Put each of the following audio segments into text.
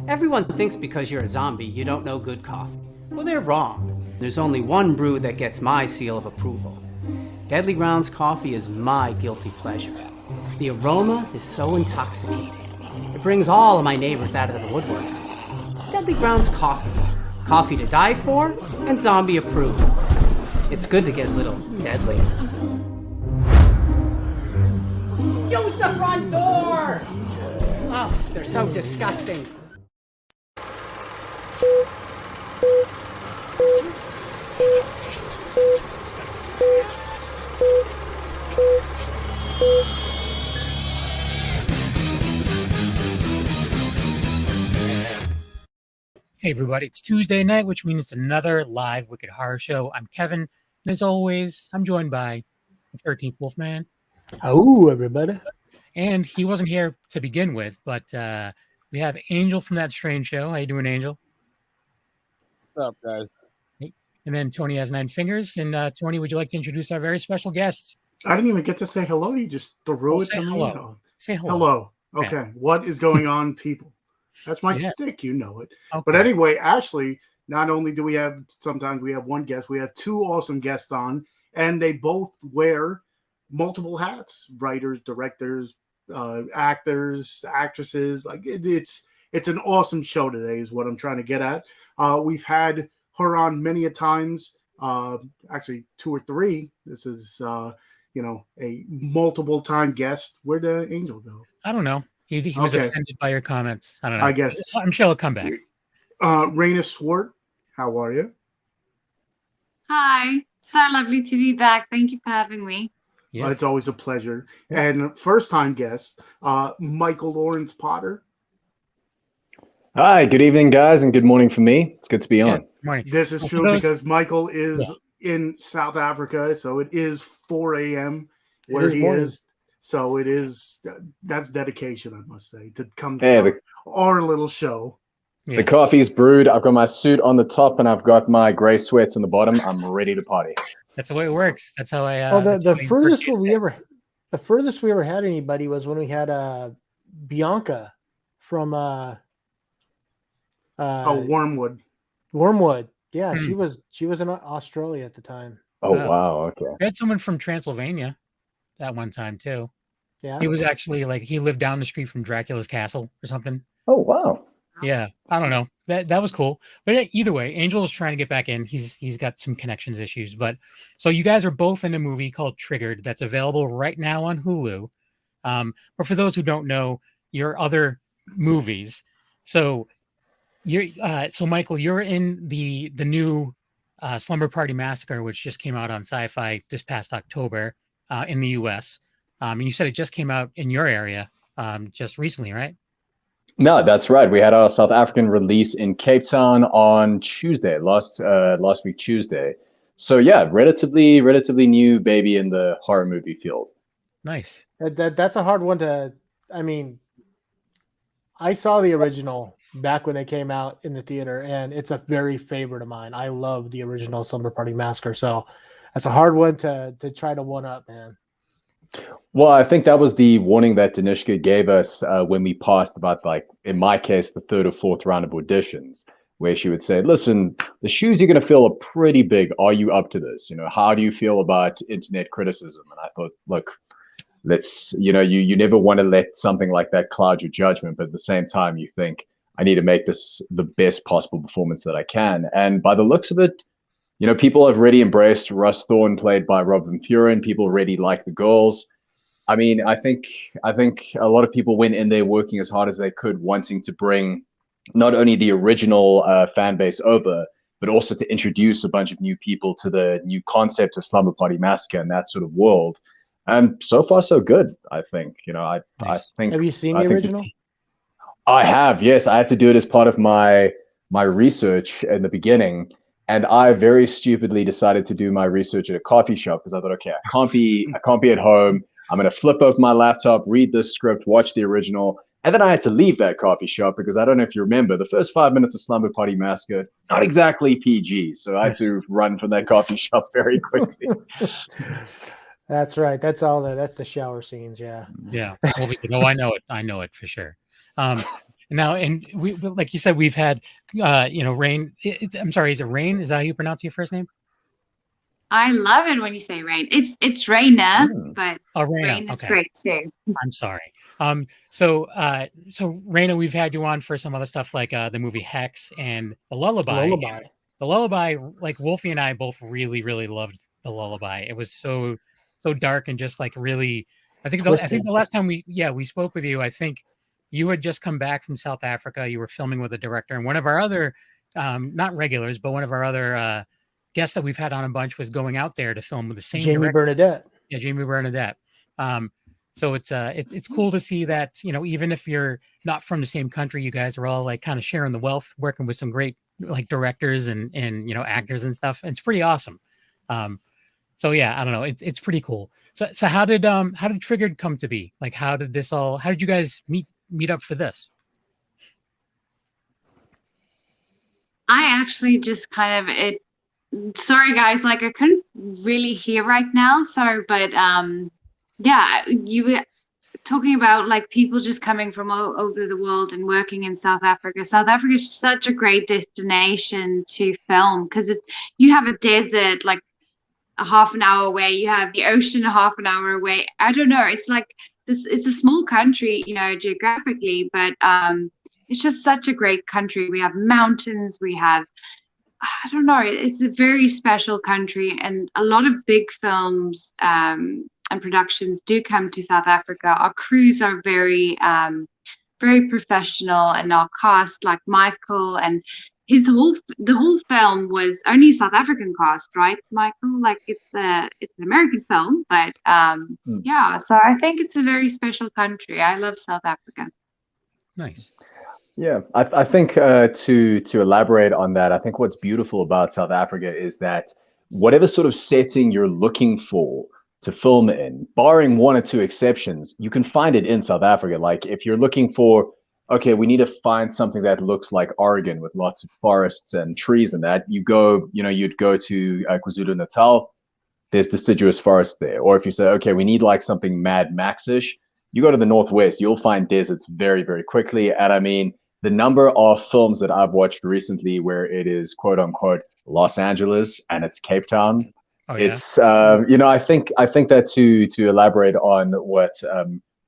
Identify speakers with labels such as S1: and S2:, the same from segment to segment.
S1: Everyone thinks because you're a zombie, you don't know good coffee. Well, they're wrong. There's only one brew that gets my seal of approval. Deadly Grounds coffee is my guilty pleasure. The aroma is so intoxicating. It brings all of my neighbors out of the woodwork. Deadly Grounds coffee. Coffee to die for and zombie approved. It's good to get a little deadly. Use the front door! Oh, they're so disgusting.
S2: Hey everybody, it's Tuesday night, which means it's another live Wicked Horror Show. I'm Kevin, and as always, I'm joined by the 13th Wolfman.
S3: Oh, everybody.
S2: And he wasn't here to begin with, but we have Angel from That Strange Show. How you doing, Angel?
S4: What's up, guys?
S2: Hey. And then Tony has 9 fingers. And Tony, would you like to introduce our very special guests?
S3: I didn't even get to say hello. You just threw it to me.
S2: Hello. Say hello.
S3: Hello. Okay. Yeah. What is going on, people? That's my stick. You know it. Okay. But anyway, actually, not only do we have, sometimes we have one guest, we have 2 awesome guests on, and they both wear multiple hats: writers, directors, actors, actresses. Like it's an awesome show today is what I'm trying to get at. We've had her on many a times, actually 2 or 3. This is a multiple time guest. Where'd the Angel go?
S2: I don't know. He was offended by your comments. I don't know.
S3: I guess.
S2: I'm sure he'll come back.
S3: Raina Swart, how are you?
S5: Hi. So lovely to be back. Thank you for having me.
S3: Yes. It's always a pleasure. Yeah. And first time guest, Michael Lawrence Potter.
S4: Hi, good evening, guys, and good morning for me. It's good to be on.
S2: Yes, morning.
S3: This is true because Michael is in South Africa, so it is 4 a.m. where he is. So it is, that's dedication, I must say, to come to our little show.
S4: Yeah. The coffee's brewed. I've got my suit on the top, and I've got my gray sweats on the bottom. I'm ready to party.
S2: That's the way it works. That's how I.
S6: Well, the furthest we ever had anybody was when we had Bianca from
S3: Wormwood.
S6: Wormwood. Yeah, she was in Australia at the time.
S4: Oh wow, okay.
S2: I had someone from Transylvania that one time too.
S6: Yeah,
S2: he was actually he lived down the street from Dracula's castle or something.
S4: Oh wow.
S2: Yeah, I don't know. That was cool. But either way, Angel is trying to get back in. He's got some connections issues. But so you guys are both in a movie called Triggered that's available right now on Hulu. But for those who don't know your other movies, so Michael, you're in the new Slumber Party Massacre, which just came out on Sci-Fi this past October in the U.S. And you said it just came out in your area just recently, right?
S4: No, that's right. We had our South African release in Cape Town on Tuesday, last week Tuesday. So yeah, relatively new baby in the horror movie field.
S2: Nice.
S6: That's a hard one to. I mean, I saw the original back when they came out in the theater, and it's a very favorite of mine. I love the original Slumber Party Massacre, so that's a hard one to try to one up, man.
S4: Well, I think that was the warning that Danishka gave us when we passed about, in my case, the 3rd or 4th round of auditions, where she would say, listen, the shoes you're going to fill are pretty big. Are you up to this? How do you feel about internet criticism? And I thought, look, let's, you never want to let something like that cloud your judgment. But at the same time, you think, I need to make this the best possible performance that I can. And by the looks of it, people have already embraced Russ Thorne, played by Rob Van Buren. People already like the girls. I mean, I think a lot of people went in there working as hard as they could, wanting to bring not only the original fan base over, but also to introduce a bunch of new people to the new concept of Slumber Party Massacre and that sort of world. And so far, so good, I think. I think.
S6: Have you seen the original?
S4: I have, yes. I had to do it as part of my research in the beginning. And I very stupidly decided to do my research at a coffee shop because I thought, okay, I can't be at home. I'm going to flip open my laptop, read this script, watch the original. And then I had to leave that coffee shop because I don't know if you remember, the first 5 minutes of Slumber Party Massacre, not exactly PG. So I had to run from that coffee shop very quickly.
S6: That's right. That's all that's the shower scenes. Yeah.
S2: Yeah. No, I know it. I know it for sure. Now, and we, like you said, we've had, Rain. I'm sorry, is it Rain? Is that how you pronounce your first name?
S5: I love it when you say rain. It's Raina, but
S2: Raina.
S5: rain is
S2: Okay.
S5: great too.
S2: I'm sorry. So Raina, we've had you on for some other stuff like the movie Hex and The Lullaby. The Lullaby, like Wolfie and I both really, really loved The Lullaby. It was so dark and just like really. I think the last time we spoke with you, I think you had just come back from South Africa. You were filming with a director, and one of our other, not regulars, but one of our other guests that we've had on a bunch was going out there to film with the same
S6: Jamie Bernadette.
S2: Yeah, Jamie Bernadette. So it's cool to see that, even if you're not from the same country, you guys are all like kind of sharing the wealth, working with some great like directors and actors and stuff. It's pretty awesome. So yeah, I don't know. It's pretty cool. So how did Triggered come to be? Like how did you guys meet up for this?
S5: I actually just kind of sorry guys, like I couldn't really hear right now. Sorry, but yeah, you were talking about like people just coming from all over the world and working in South Africa. South Africa is such a great destination to film because you have a desert like a half an hour away, you have the ocean a half an hour away. I don't know. It's like this. It's a small country, geographically, but it's just such a great country. We have mountains. We have, I don't know. It's a very special country, and a lot of big films and productions do come to South Africa. Our crews are very, very professional, and our cast, like Michael, and the whole film was only South African cast, right, Michael? Like it's an American film, but yeah. So I think it's a very special country. I love South Africa.
S2: Nice.
S4: Yeah, I think to elaborate on that, I think what's beautiful about South Africa is that whatever sort of setting you're looking for to film in, barring one or two exceptions, you can find it in South Africa. Like if you're looking for, okay, we need to find something that looks like Oregon with lots of forests and trees and that, you'd go to KwaZulu-Natal, there's deciduous forest there. Or if you say, okay, we need like something Mad Max-ish, you go to the Northwest, you'll find deserts very, very quickly. And I mean, the number of films that I've watched recently where it is quote unquote Los Angeles and it's Cape Town. Oh, yeah. It's I think that to elaborate on what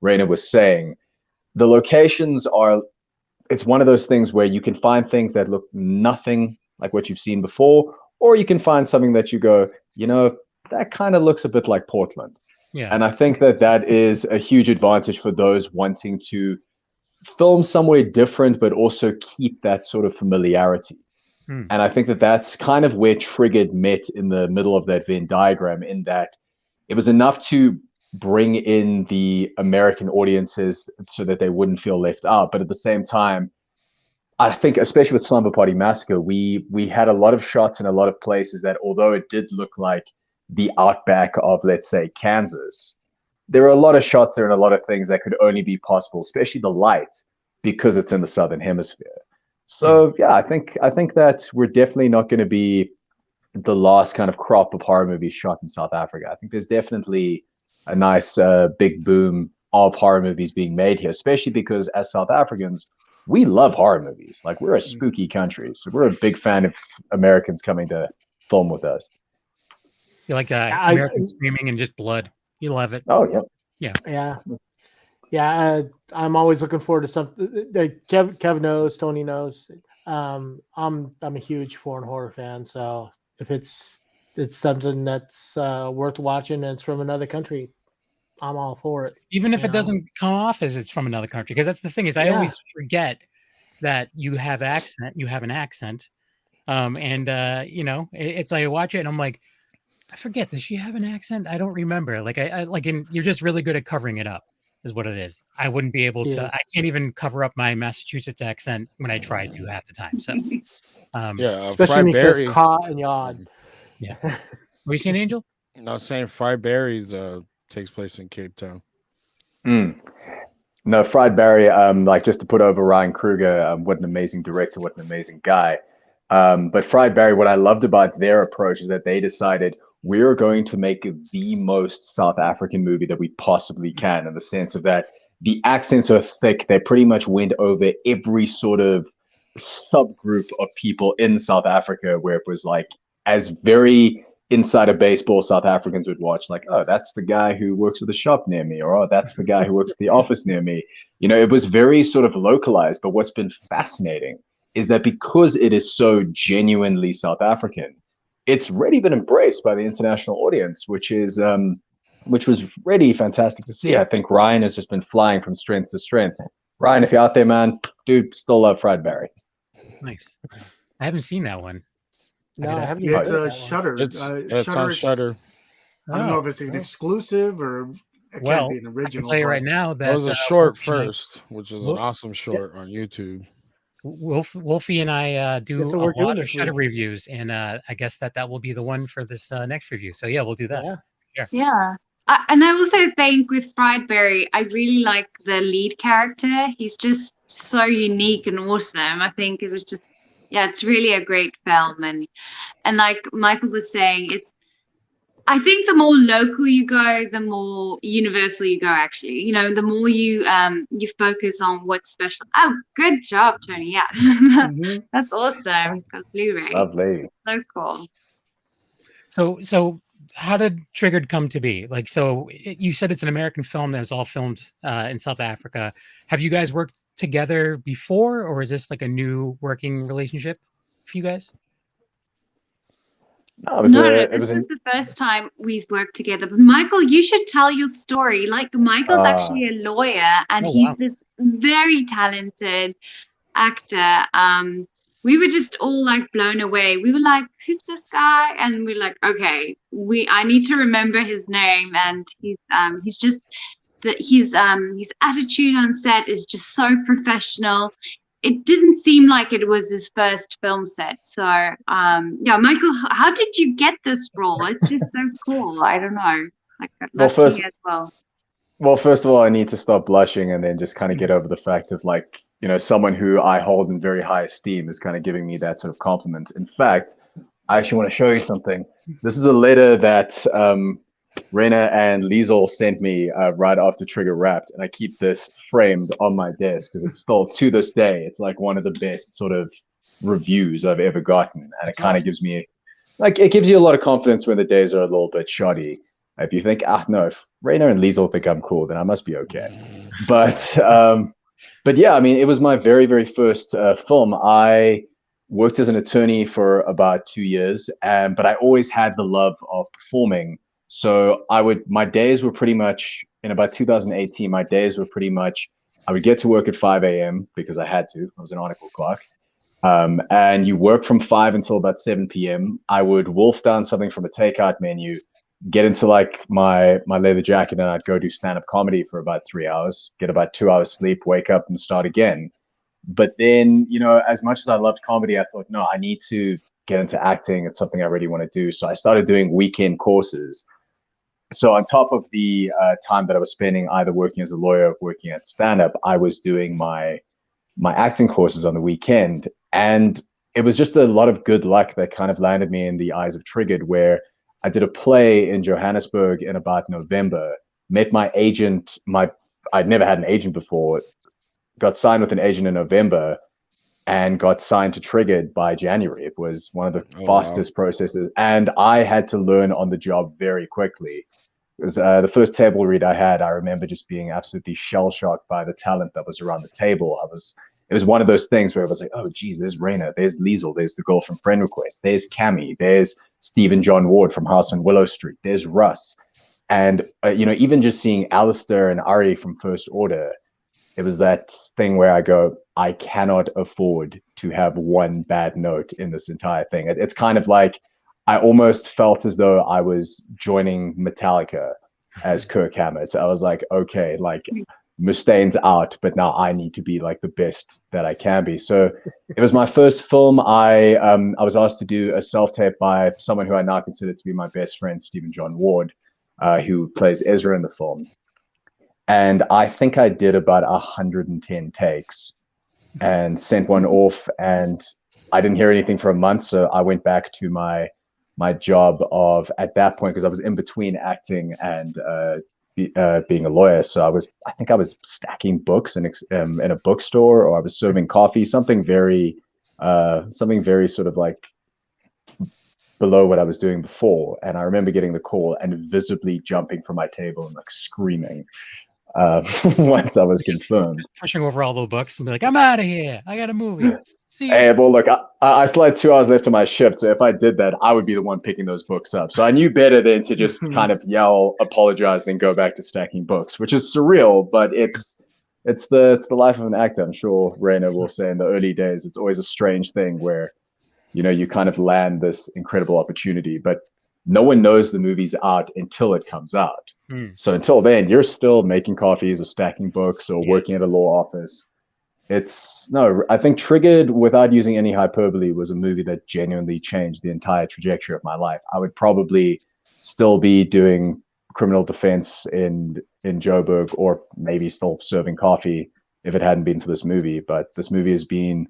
S4: Raina was saying, the locations it's one of those things where you can find things that look nothing like what you've seen before, or you can find something that you go, that kind of looks a bit like Portland. Yeah. And I think that is a huge advantage for those wanting to film somewhere different, but also keep that sort of familiarity. And I think that's kind of where Triggered met in the middle of that Venn diagram, in that it was enough to bring in the American audiences so that they wouldn't feel left out. But at the same time, I think, especially with Slumber Party Massacre, we had a lot of shots in a lot of places that, although it did look like the outback of, let's say, Kansas, there are a lot of shots there and a lot of things that could only be possible, especially the light, because it's in the Southern Hemisphere. So yeah, I think that we're definitely not going to be the last kind of crop of horror movies shot in South Africa. I think there's definitely a nice big boom of horror movies being made here, especially because as South Africans, we love horror movies. Like, we're a spooky country, so we're a big fan of Americans coming to film with us.
S2: You like American screaming and just blood. You love it.
S4: Oh yeah.
S2: Yeah.
S6: Yeah. Yeah, I'm always looking forward to something. Kev knows, Tony knows. I'm a huge foreign horror fan, so if it's something that's worth watching and it's from another country, I'm all for it.
S2: Even if it doesn't come off as it's from another country, because that's the thing is I always forget that you have an accent, it's like I watch it and I'm like, I forget, does she have an accent? I don't remember. Like you're just really good at covering it up. Is what it is. I wouldn't be able to. I can't even cover up my Massachusetts accent when I try to half the time. So,
S6: especially when he says "ca" and "yod."
S2: Yeah. Were you saying, Angel?
S7: No, I was saying Fried Berries takes place in Cape Town.
S4: No, Fried Barry. Like, just to put over Ryan Kruger, what an amazing director, what an amazing guy. But Fried Barry, what I loved about their approach is that they decided, we're going to make the most South African movie that we possibly can, in the sense of that the accents are thick. They pretty much went over every sort of subgroup of people in South Africa, where it was like as very inside of baseball South Africans would watch, like, oh, that's the guy who works at the shop near me, or oh, that's the guy who works at the office near me. You know, it was very sort of localized. But what's been fascinating is that because it is so genuinely South African, it's really been embraced by the international audience, which was really fantastic to see. I think Ryan has just been flying from strength to strength. Ryan, if you're out there, man, dude, still love Fried Berry.
S2: Nice. I haven't seen that one.
S6: No, I haven't.
S3: Yeah, it's
S6: heard
S3: a
S6: that one.
S3: Shudder.
S7: It's on Shudder.
S3: I don't know if it's an exclusive or it
S2: Well,
S3: can be an
S2: I can
S3: original.
S2: tell you
S3: but-
S2: right now
S7: That
S2: that
S7: was a short
S2: Wolfie and I-
S7: first, which is an awesome short on YouTube.
S2: Wolfie and I do
S6: Yeah, so
S2: a
S6: we're doing
S2: lot of
S6: this
S2: Shudder
S6: week.
S2: reviews, and I guess that will be the one for this next review. So yeah, we'll do that.
S6: Yeah.
S5: Yeah. And I also think with Fried Berry, I really like the lead character. He's just so unique and awesome. I think it was just, yeah, it's really a great film. And like Michael was saying, I think the more local you go, the more universal you go, actually. You know, the more you focus on what's special. Oh, good job, Tony. Yeah.
S3: Mhm.
S5: That's awesome. He's got Blu-ray.
S4: Lovely.
S5: So cool.
S2: So how did Triggered come to be? Like, so you said it's an American film that was all filmed in South Africa. Have you guys worked together before, or is this like a new working relationship for you guys?
S4: No,
S5: This was the first time we've worked together. But Michael, you should tell your story. Like, Michael's actually a lawyer, and
S2: Oh,
S5: he's
S2: wow.
S5: this very talented actor. We were just all like blown away. We were like, "Who's this guy?" And we're like, "Okay, I need to remember his name." And he's just his attitude on set is just so professional. It didn't seem like it was his first film set. So, yeah, Michael, how did you get this role? It's just so cool. I don't know. Like, I'd love to hear as well.
S4: Well, first of all, I need to stop blushing and then just kind of get over the fact of, like, you know, someone who I hold in very high esteem is kind of giving me that sort of compliment. In fact, I actually want to show you something. This is a letter that Raina and Liesel sent me right after Trigger wrapped, and I keep this framed on my desk because it's still, to this day, it's like one of the best sort of reviews I've ever gotten, and it kind of gives me, like, it gives you a lot of confidence when the days are a little bit shoddy. If you think, no, if Raina and Liesel think I'm cool, then I must be okay. But yeah, I mean, it was my very, very first film. I worked as an attorney for about 2 years, but I always had the love of performing. So my days were pretty much, in about 2018, my days were pretty much, I would get to work at 5 a.m. because I had to. I was an article clerk. And you work from 5 until about 7 p.m. I would wolf down something from a takeout menu, get into like my leather jacket, and I'd go do stand-up comedy for about 3 hours, get about 2 hours sleep, wake up and start again. But then, you know, as much as I loved comedy, I thought, no, I need to get into acting. It's something I really want to do. So I started doing weekend courses. So on top of the time that I was spending either working as a lawyer or working at stand-up, I was doing my acting courses on the weekend. And it was just a lot of good luck that kind of landed me in the eyes of Triggered, where I did a play in Johannesburg in about November, met my agent. I'd never had an agent before, got signed with an agent in November, and got signed to Triggered by January. It was one of the fastest processes. And I had to learn on the job very quickly. It was the first table read I had. I remember just being absolutely shell-shocked by the talent that was around the table. It was one of those things where I was like, oh, geez, there's Raina, there's Liesel, there's the girl from Friend Request, there's Cammy, there's Stephen John Ward from House on Willow Street, there's Russ. And, you know, even just seeing Alistair and Ari from First Order, it was that thing where I go, I cannot afford to have one bad note in this entire thing. It's kind of like, I almost felt as though I was joining Metallica as Kirk Hammett. I was like, okay, like, Mustaine's out, but now I need to be like the best that I can be. So it was my first film. I was asked to do a self-tape by someone who I now consider to be my best friend, Stephen John Ward, who plays Ezra in the film. And I think I did about 110 takes and sent one off, and I didn't hear anything for a month. So I went back to my job of, at that point, because I was in between acting and being a lawyer. So I think I was stacking books in a bookstore, or I was serving coffee, something very sort of like below what I was doing before. And I remember getting the call and visibly jumping from my table and like screaming once I was confirmed.
S2: Just pushing over all the books and be like, I'm out of here. I got a movie. See
S4: Hey, well, look, I still had 2 hours left of my shift. So if I did that, I would be the one picking those books up. So I knew better than to just kind of yell, apologize, and then go back to stacking books, which is surreal, but it's the life of an actor. I'm sure Raina will say in the early days, it's always a strange thing where, you know, you kind of land this incredible opportunity, but no one knows the movie's out until it comes out. So until then, you're still making coffees or stacking books or working at a law office. I think Triggered, without using any hyperbole, was a movie that genuinely changed the entire trajectory of my life. I would probably still be doing criminal defense in Joburg, or maybe still serving coffee if it hadn't been for this movie. But this movie has been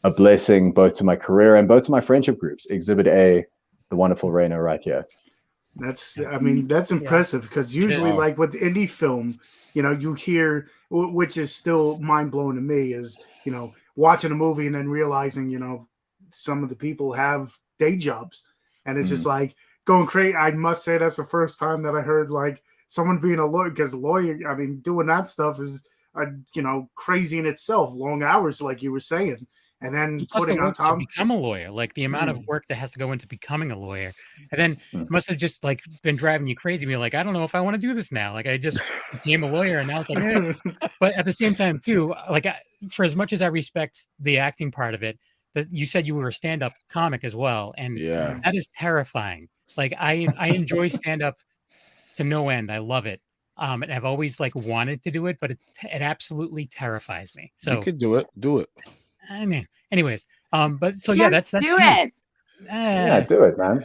S4: a blessing both to my career and both to my friendship groups. Exhibit A, the wonderful Raina right here.
S3: That's impressive, because usually, like with indie film, you know, you hear, which is still mind blowing to me, is, you know, watching a movie and then realizing, you know, some of the people have day jobs, and it's just like going crazy. I must say that's the first time that I heard like someone being a lawyer, because a lawyer, I mean, doing that stuff is, you know, crazy in itself, long hours, like you were saying. And then putting on top
S2: to become a lawyer, like the amount of work that has to go into becoming a lawyer, and then it must have just like been driving you crazy. Being like, I don't know if I want to do this now. Like I just became a lawyer, and now it's like, but at the same time too, like for as much as I respect the acting part of it, you said you were a stand-up comic as well, and that is terrifying. Like I enjoy stand-up to no end. I love it. And I've always like wanted to do it, but it absolutely terrifies me. So
S7: you could do it. Do it.
S2: I mean, anyways, but so yeah, that's
S5: do it.
S4: Yeah, do it, man.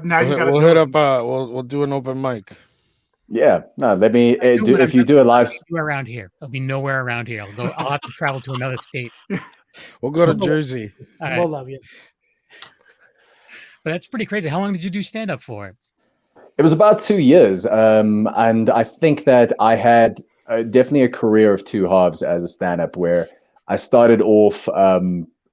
S3: now you gotta
S7: we'll hit up. We'll do an open mic.
S4: Yeah, no. Let me if you do a live
S2: around here, I'll be nowhere around here. I'll have to travel to another state.
S7: We'll go to Jersey.
S2: Right.
S6: We'll love you.
S2: But that's pretty crazy. How long did you do stand up for?
S4: It was about 2 years, and I think that I had definitely a career of two halves as a stand up, where I started off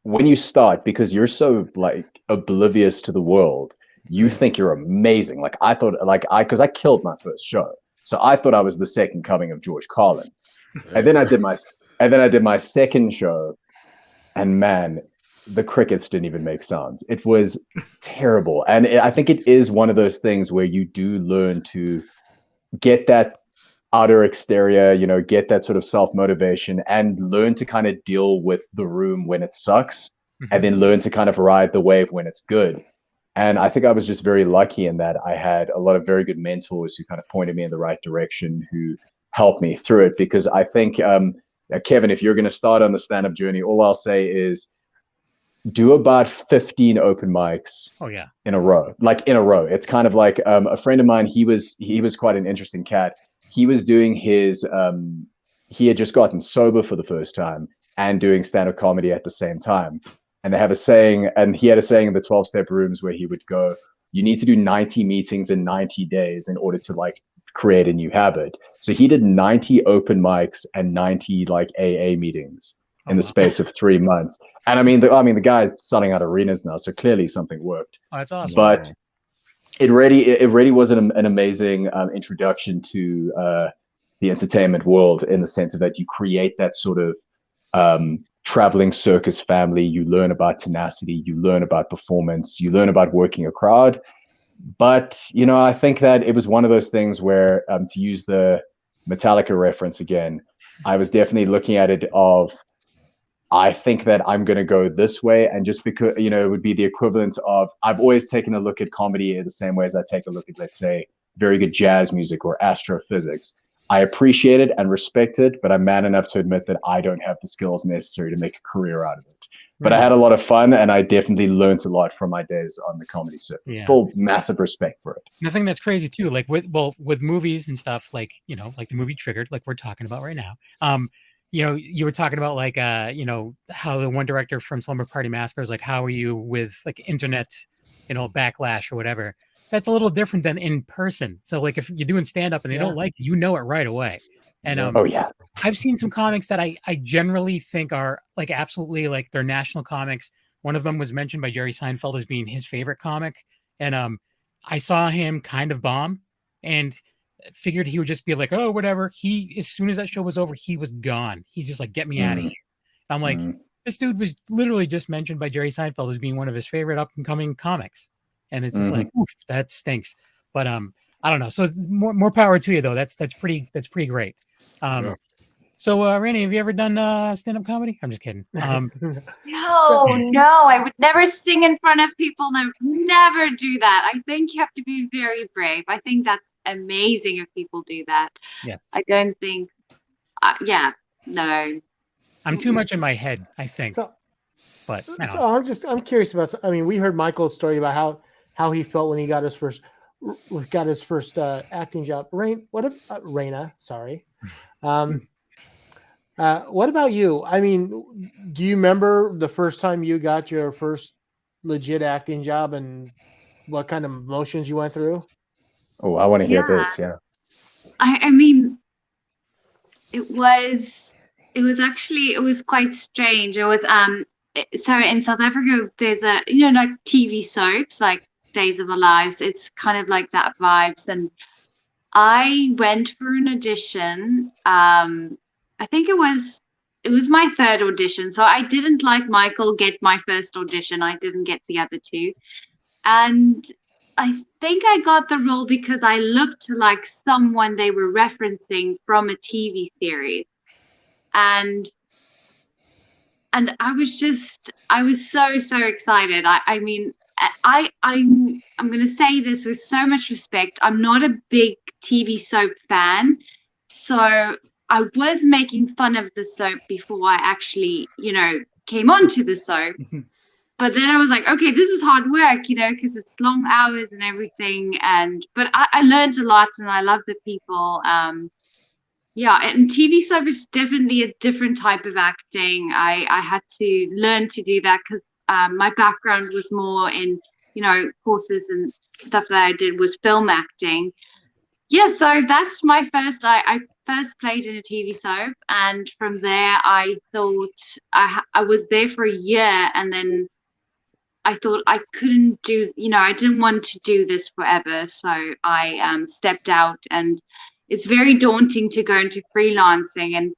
S4: when you start, because you're so like oblivious to the world, you think you're amazing. Like I thought, because I killed my first show, so I thought I was the second coming of George Carlin. And then I did my second show, and man, the crickets didn't even make sounds. It was terrible. And I think it is one of those things where you do learn to get that outer exterior, you know, get that sort of self-motivation, and learn to kind of deal with the room when it sucks, and then learn to kind of ride the wave when it's good. And I think I was just very lucky in that I had a lot of very good mentors who kind of pointed me in the right direction, who helped me through it. Because I think, Kevin, if you're going to start on the stand-up journey, all I'll say is do about 15 open mics in a row. It's kind of like a friend of mine, he was quite an interesting cat. He was doing his, he had just gotten sober for the first time and doing stand-up comedy at the same time. And they have a saying, and he had a saying in the 12-step rooms where he would go, you need to do 90 meetings in 90 days in order to like create a new habit. So he did 90 open mics and 90 like AA meetings in the space of 3 months. And I mean, the guy's selling out arenas now, so clearly something worked.
S2: Oh, that's awesome.
S4: But it really was an amazing introduction to the entertainment world, in the sense of that you create that sort of traveling circus family. You learn about tenacity, you learn about performance, you learn about working a crowd. But, you know, I think that it was one of those things where, to use the Metallica reference again, I was definitely looking at it of, I think that I'm going to go this way. And just because, you know, it would be the equivalent of, I've always taken a look at comedy in the same way as I take a look at, let's say, very good jazz music or astrophysics. I appreciate it and respect it, but I'm man enough to admit that I don't have the skills necessary to make a career out of it. But I had a lot of fun, and I definitely learned a lot from my days on the comedy circuit. Yeah. Still massive respect for it.
S2: The thing that's crazy too, like with movies and stuff, like, you know, like the movie Triggered, like we're talking about right now. You know, you were talking about like, you know, how the one director from Slumber Party Massacre is like, how are you with like internet, you know, backlash or whatever. that's a little different than in person. So like if you're doing stand up and they don't like it, you know it right away. And
S4: Oh yeah.
S2: I've seen some comics that I generally think are like absolutely like they're national comics. One of them was mentioned by Jerry Seinfeld as being his favorite comic. And I saw him kind of bomb and figured he would just be like, oh, whatever. He, as soon as that show was over, he was gone. He's just like, get me out of here. I'm like, this dude was literally just mentioned by Jerry Seinfeld as being one of his favorite up and coming comics. And it's just like, oof, that stinks. But I don't know. So more power to you though. That's pretty great. So Randy, have you ever done stand-up comedy? I'm just kidding.
S5: No, I would never sing in front of people. Never do that. I think you have to be very brave. I think that's amazing if people do that.
S2: Yes.
S5: I don't think. No.
S2: I'm too much in my head, I think.
S6: So,
S2: but
S6: I'm curious about. I mean, we heard Michael's story about how he felt when he got his first acting job. Raina, sorry. What about you? I mean, do you remember the first time you got your first legit acting job and what kind of emotions you went through?
S4: Oh, I want to hear this. Yeah.
S5: I mean, it was quite strange. It was so in South Africa there's a like TV soaps like Days of Our Lives. It's kind of like that vibes, and I went for an audition. I think it was my third audition. So I didn't, like Michael, get my first audition. I didn't get the other two. And I think I got the role because I looked like someone they were referencing from a TV series. And I was so excited. I'm going to say this with so much respect. I'm not a big TV soap fan. So I was making fun of the soap before I actually, came onto the soap. But then I was like, okay, this is hard work, because it's long hours and everything. But I learned a lot and I love the people. And TV soap is definitely a different type of acting. I had to learn to do that because my background was more in, courses and stuff that I did was film acting. Yeah, so that's my first. I first played in a TV soap, and from there I thought I was there for a year, and then I thought I couldn't do. I didn't want to do this forever, so I stepped out, and it's very daunting to go into freelancing, and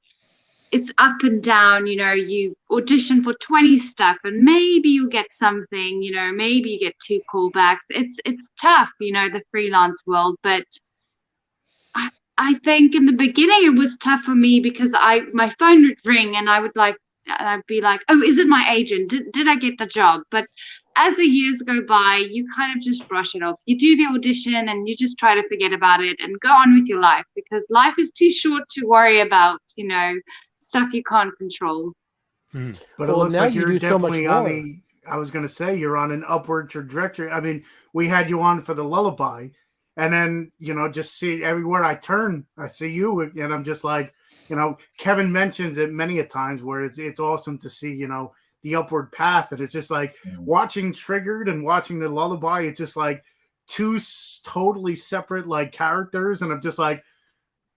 S5: it's up and down. You audition for 20 stuff, and maybe you get something. Maybe you get 2 callbacks. It's tough, the freelance world, but I think in the beginning it was tough for me because my phone would ring and I'd be like, oh, is it my agent? Did I get the job? But as the years go by, you kind of just brush it off. You do the audition and you just try to forget about it and go on with your life because life is too short to worry about, stuff you can't control.
S3: But it looks like you're definitely I was going to say you're on an upward trajectory. I mean, we had you on for the lullaby. And then, just see everywhere I turn, I see you. And I'm just like, Kevin mentions it many a times where it's awesome to see, the upward path. And it's just like watching Triggered and watching the lullaby. It's just like 2 totally separate like characters. And I'm just like,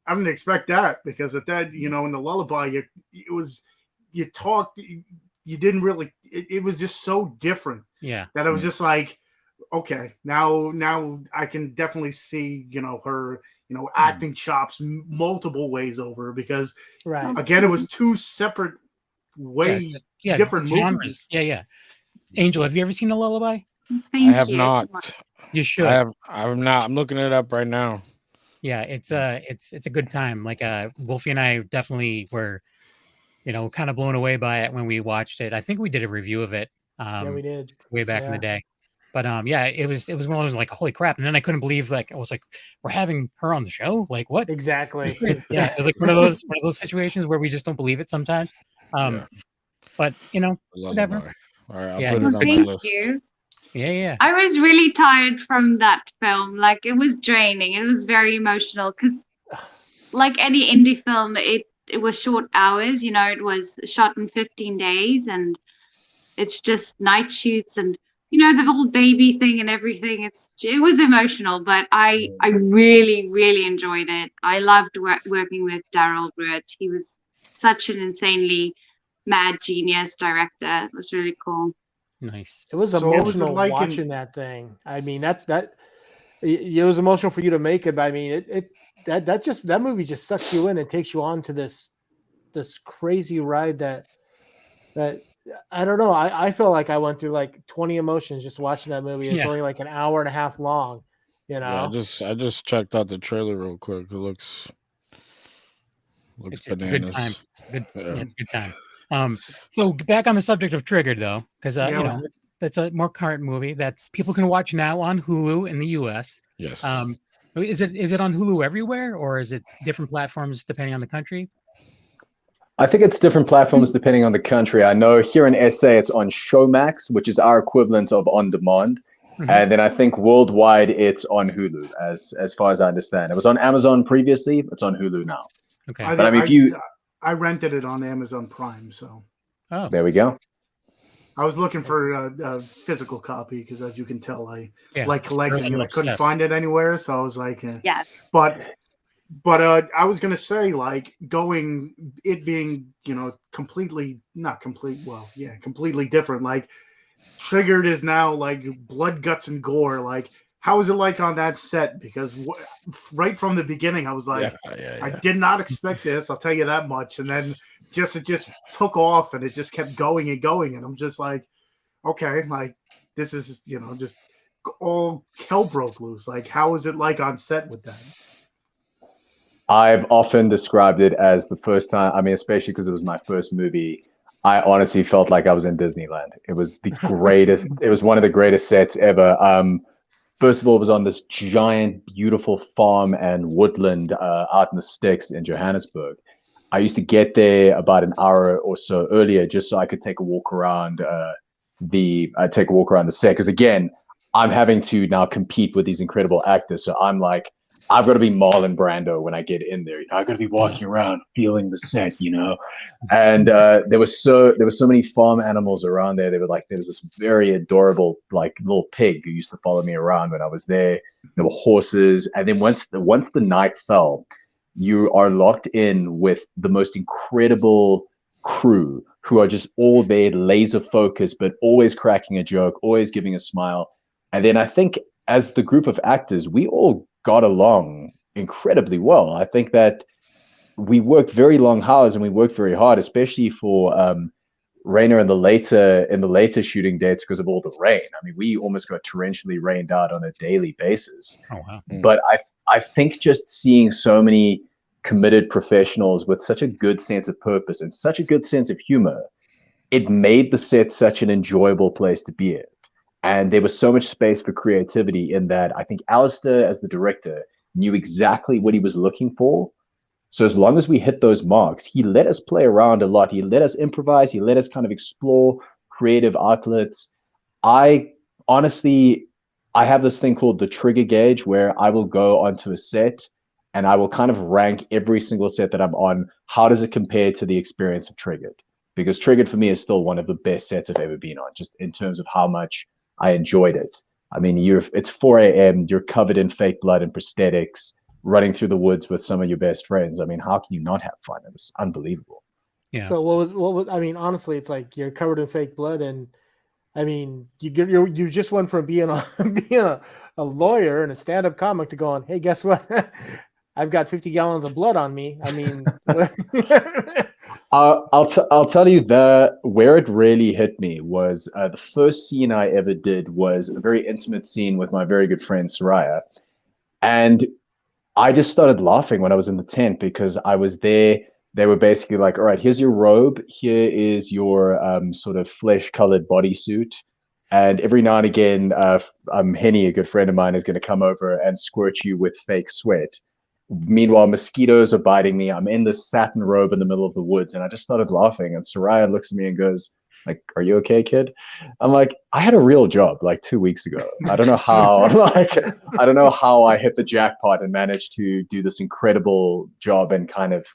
S3: I didn't expect that because at that, in the lullaby, you talked, you didn't really, it was just so different.
S2: Yeah.
S3: That it was just like, okay, now I can definitely see, her, acting chops multiple ways over because again, it was 2 separate ways, different genres. Movies.
S2: Yeah. Angel, have you ever seen a lullaby?
S7: I have not.
S2: You should.
S7: I have not. I'm looking it up right now.
S2: Yeah, it's a good time. Like Wolfie and I definitely were, kind of blown away by it when we watched it. I think we did a review of it.
S6: Yeah, we did
S2: way back in the day. But it was one of those like, holy crap. And then I couldn't believe I was like, we're having her on the show? Like what?
S6: Exactly.
S2: Yeah. It was like one of those situations where we just don't believe it sometimes. But whatever.
S7: All right, I'll put it on my list.
S5: You.
S2: Yeah.
S5: I was really tired from that film. Like it was draining. It was very emotional because like any indie film, it was short hours, it was shot in 15 days and it's just night shoots and the little baby thing and everything. It was emotional, but I really, really enjoyed it. I loved working with Daryl Brett. He was such an insanely mad genius director. It was really cool.
S2: Nice.
S6: It was
S3: So what was it
S6: emotional
S3: like
S6: watching that thing. I mean, it was emotional for you to make it, but I mean, that movie just sucks you in and takes you on to this crazy ride that I don't know. I feel like I went through like 20 emotions just watching that movie. It's only like an hour and a half long,
S7: Yeah, I just checked out the trailer real quick. It looks
S2: It's
S7: bananas.
S2: a good time.
S7: Yeah.
S2: It's a good time. So back on the subject of Triggered, though, because that's a more current movie that people can watch now on Hulu in the U.S.
S7: Yes.
S2: Is it on Hulu everywhere, or is it different platforms depending on the country?
S4: I think it's different platforms depending on the country. I know here in SA it's on Showmax, which is our equivalent of On Demand.
S2: Mhm.
S4: And then I think worldwide it's on Hulu, as far as I understand. It was on Amazon previously, it's on Hulu now.
S2: Okay.
S4: But I mean,
S3: I rented it on Amazon Prime, so
S4: there we go.
S3: I was looking for a physical copy because, as you can tell, I like collecting,
S2: Really
S3: and I couldn't
S2: obsessed.
S3: find it anywhere. So I was like,
S5: Yeah.
S3: But I was gonna say, like, it being completely completely different. Like, Triggered is now like blood, guts, and gore. Like, how was it like on that set? Because right from the beginning, I was like, I did not expect this. I'll tell you that much. And then it just took off, and it just kept going and going. And I'm just like, okay, like this is just all hell broke loose. Like, how was it like on set with that?
S4: I've often described it as the first time, I mean, especially because it was my first movie, I honestly felt like I was in Disneyland. It was the greatest, it was one of the greatest sets ever. First of all, it was on this giant, beautiful farm and woodland out in the sticks in Johannesburg. I used to get there about an hour or so earlier just so I could take a walk around the set. Because again, I'm having to now compete with these incredible actors. So I'm like, I've got to be Marlon Brando when I get in there. I've got to be walking around, feeling the set, And there were so many farm animals around there. There was this very adorable like little pig who used to follow me around when I was there. There were horses, and then once the night fell, you are locked in with the most incredible crew who are just all there, laser focused, but always cracking a joke, always giving a smile. And then I think as the group of actors, we all got along incredibly well. I think that we worked very long hours and we worked very hard, especially for Rainer in the later shooting dates because of all the rain. I mean, we almost got torrentially rained out on a daily basis.
S2: Oh wow!
S4: But I think just seeing so many committed professionals with such a good sense of purpose and such a good sense of humor, it made the set such an enjoyable place to be in. And there was so much space for creativity in that. I think Alistair, as the director, knew exactly what he was looking for. So as long as we hit those marks, he let us play around a lot. He let us improvise. He let us kind of explore creative outlets. I honestly have this thing called the trigger gauge where I will go onto a set and I will kind of rank every single set that I'm on. How does it compare to the experience of Triggered? Because Triggered for me is still one of the best sets I've ever been on, just in terms of how much I enjoyed it. I mean, it's 4 a.m., you're covered in fake blood and prosthetics, running through the woods with some of your best friends. I mean, how can you not have fun? It was unbelievable.
S6: Yeah. So what was I mean, honestly, it's like you're covered in fake blood, and I mean, you just went from being a lawyer and a stand-up comic to going, hey, guess what? I've got 50 gallons of blood on me. I mean,
S4: I'll tell you where it really hit me was the first scene I ever did was a very intimate scene with my very good friend Soraya, and I just started laughing when I was in the tent because I was there. They were basically like, all right, here's your robe. Here is your sort of flesh-colored bodysuit. And every now and again, Henny, a good friend of mine, is going to come over and squirt you with fake sweat. Meanwhile, mosquitoes are biting me. I'm in this satin robe in the middle of the woods. And I just started laughing. And Soraya looks at me and goes, like, are you okay, kid? I'm like, I had a real job like 2 weeks ago. I don't know how, I don't know how I hit the jackpot and managed to do this incredible job and kind of,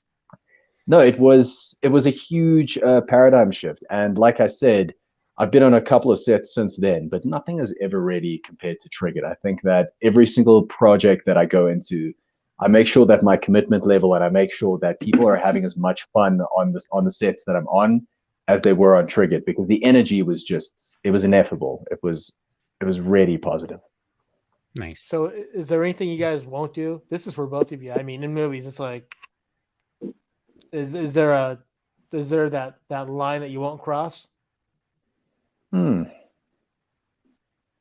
S4: no, it was a huge paradigm shift. And like I said, I've been on a couple of sets since then, but nothing has ever really compared to Triggered. I think that every single project that I go into, I make sure that my commitment level and I make sure that people are having as much fun on the sets that I'm on as they were on Triggered, because the energy was just, it was ineffable. It was really positive.
S2: Nice.
S6: So, is there anything you guys won't do? This is for both of you. I mean, in movies, it's like, is there that line that you won't cross?
S4: I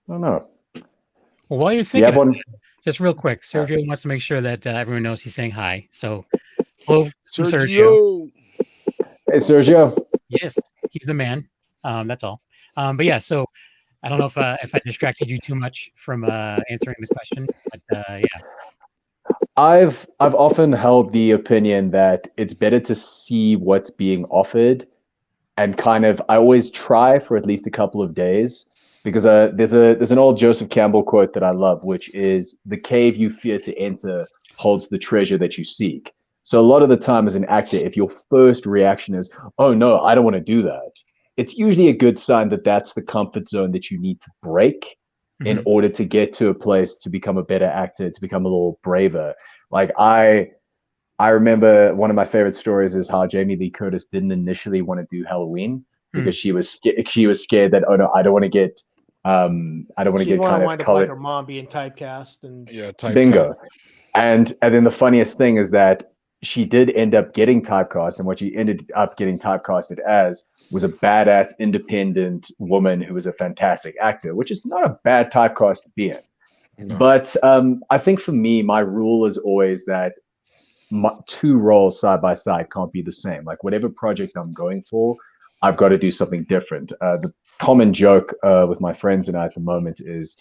S4: don't know.
S2: Well, while you're
S4: Do you have
S2: thinking,
S4: one?
S2: just real quick, Sergio wants to make sure that everyone knows he's saying hi. So, hello, from Sergio.
S7: Sergio.
S4: Hey, Sergio.
S2: Yes, he's the man. That's all. But yeah, so I don't know if I distracted you too much from answering the question, but yeah.
S4: I've often held the opinion that it's better to see what's being offered, and kind of I always try for at least a couple of days, because there's an old Joseph Campbell quote that I love, which is, "The cave you fear to enter holds the treasure that you seek." So a lot of the time as an actor, if your first reaction is, "Oh no, I don't want to do that," it's usually a good sign that that's the comfort zone that you need to break in order to get to a place to become a better actor, to become a little braver. Like I remember one of my favorite stories is how Jamie Lee Curtis didn't initially want to do Halloween because she was scared that, oh no, I don't want to get kind of
S6: wind up
S4: colored.
S6: like her mom being typecast and
S4: Bingo. And then the funniest thing is that she did end up getting typecast, and what she ended up getting typecasted as was a badass independent woman who was a fantastic actor, which is not a bad typecast to be in. No. But I think for me, my rule is always that two roles side by side can't be the same. Like whatever project I'm going for, I've got to do something different. The common joke with my friends and I at the moment is,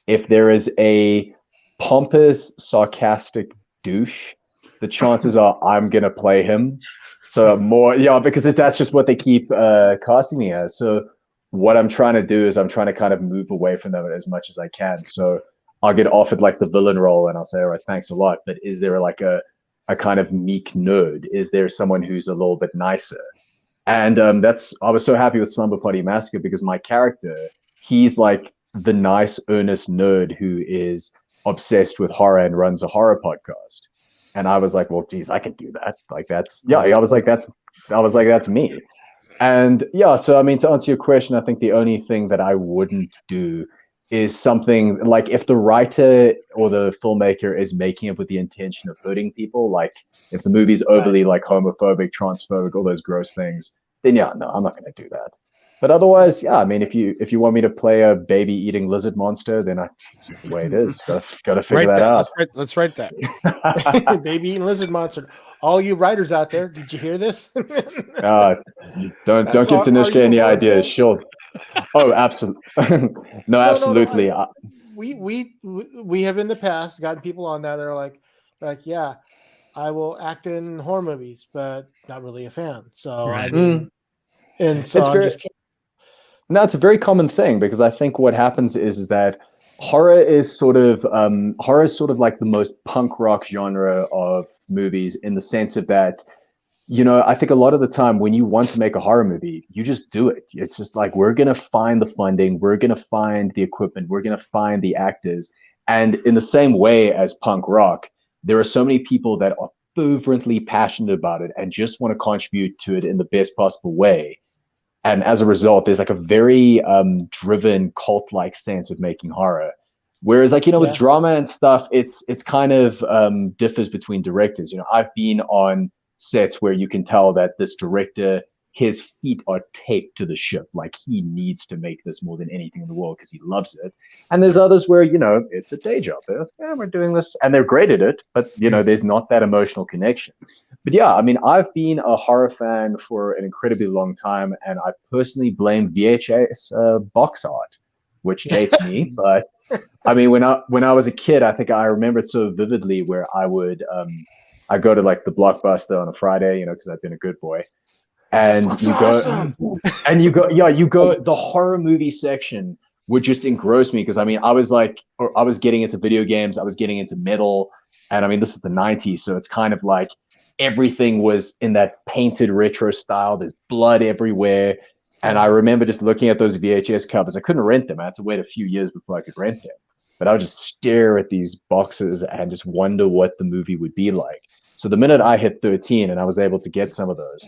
S4: if there is a pompous, sarcastic douche, the chances are I'm gonna play him. So more, because that's just what they keep casting me as. So what I'm trying to do is I'm trying to kind of move away from them as much as I can. So I'll get offered like the villain role, and I'll say, all right, thanks a lot. But is there like a kind of meek nerd? Is there someone who's a little bit nicer? And I was so happy with Slumber Party Massacre, because my character, he's like the nice, earnest nerd who is obsessed with horror and runs a horror podcast. And I was like, well, geez, I could do that. Like that's that's me. And yeah, so I mean, to answer your question, I think the only thing that I wouldn't do is something like, if the writer or the filmmaker is making it with the intention of hurting people, like if the movie's overly like homophobic, transphobic, all those gross things, then yeah, no, I'm not going to do that. But otherwise, yeah, I mean, if you want me to play a baby eating lizard monster, then it's just the way it is. Got to figure that out.
S7: Let's write that.
S6: Baby eating lizard monster. All you writers out there, did you hear this?
S4: Don't give Tanishka any ideas. She'll. Oh, absolutely. No, absolutely.
S6: No, we have in the past gotten people on that. They're like, yeah, I will act in horror movies, but not really a fan. So I mean, and so I'm just kidding.
S4: No, it's a very common thing, because I think what happens is that horror is sort of like the most punk rock genre of movies, in the sense of that, I think a lot of the time when you want to make a horror movie, you just do it. It's just like, we're going to find the funding, we're going to find the equipment, we're going to find the actors. And in the same way as punk rock, there are so many people that are fervently passionate about it and just want to contribute to it in the best possible way. And as a result, there's like a very driven cult-like sense of making horror. Whereas like, with drama and stuff, it's kind of differs between directors. I've been on sets where you can tell that this director, his feet are taped to the ship. Like, he needs to make this more than anything in the world because he loves it. And there's others where, it's a day job. They're like, yeah, we're doing this. And they're great at it, but, there's not that emotional connection. But yeah, I mean, I've been a horror fan for an incredibly long time, and I personally blame VHS box art, which dates me. But I mean, when I was a kid, I think I remember it so vividly, where I would I go to like the Blockbuster on a Friday, because I've been a good boy, and you go, the horror movie section would just engross me, because I mean, I was getting into video games, I was getting into metal, and I mean, this is the 90s, so it's kind of like everything was in that painted retro style. There's blood everywhere. And I remember just looking at those VHS covers. I couldn't rent them. I had to wait a few years before I could rent them. But I would just stare at these boxes and just wonder what the movie would be like. So the minute I hit 13 and I was able to get some of those,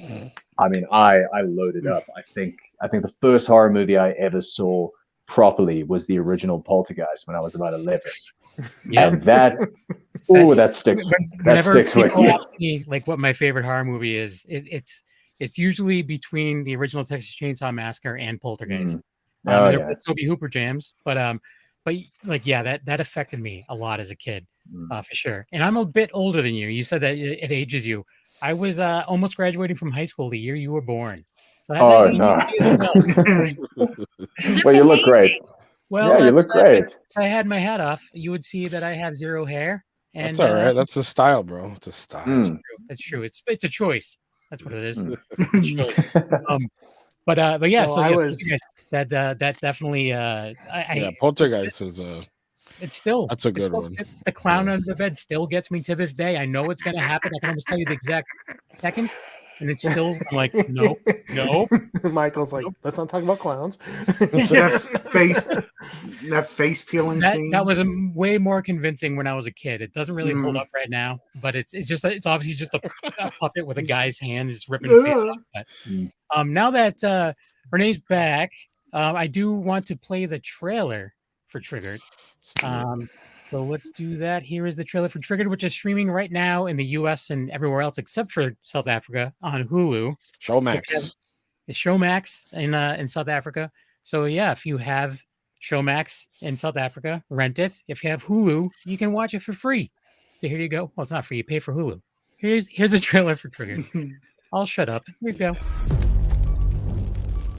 S4: I mean, I loaded up. I think the first horror movie I ever saw properly was the original Poltergeist when I was about 11. Yeah. And that sticks. That sticks with you.
S2: Ask me, like, what my favorite horror movie is, it's usually between the original Texas Chainsaw Massacre and Poltergeist. They're both Tobe Hooper jams, but like, yeah, that affected me a lot as a kid, for sure. And I'm a bit older than you. You said that it ages you. I was almost graduating from high school the year you were born. So
S4: no. Well, you look great.
S2: Well,
S4: yeah, you look great.
S2: If I had my hat off, you would see that I have zero hair. And,
S7: that's all right. That's a style, bro. It's a style.
S2: That's true. It's a choice. That's what it is. But yeah.
S6: Well,
S2: so that definitely.
S7: Poltergeist is that's a good one.
S2: The clown under the bed still gets me to this day. I know it's going to happen. I can almost tell you the exact second, and it's still like no.
S6: Michael's like, let's not talk about clowns.
S3: that face peeling scene.
S2: That was way more convincing when I was a kid. It doesn't really hold up right now, but it's obviously just a puppet with a guy's hands ripping the face off. But, now that Renee's back, I do want to play the trailer for Triggered. So let's do that. Here is the trailer for Triggered, which is streaming right now in the US and everywhere else except for South Africa on Hulu.
S7: Showmax.
S2: It's Showmax in South Africa. So yeah, if you have Showmax in South Africa, rent it. If you have Hulu, you can watch it for free. So here you go. Well, it's not free. You pay for Hulu. Here's a trailer for Triggered. I'll shut up. Here you go.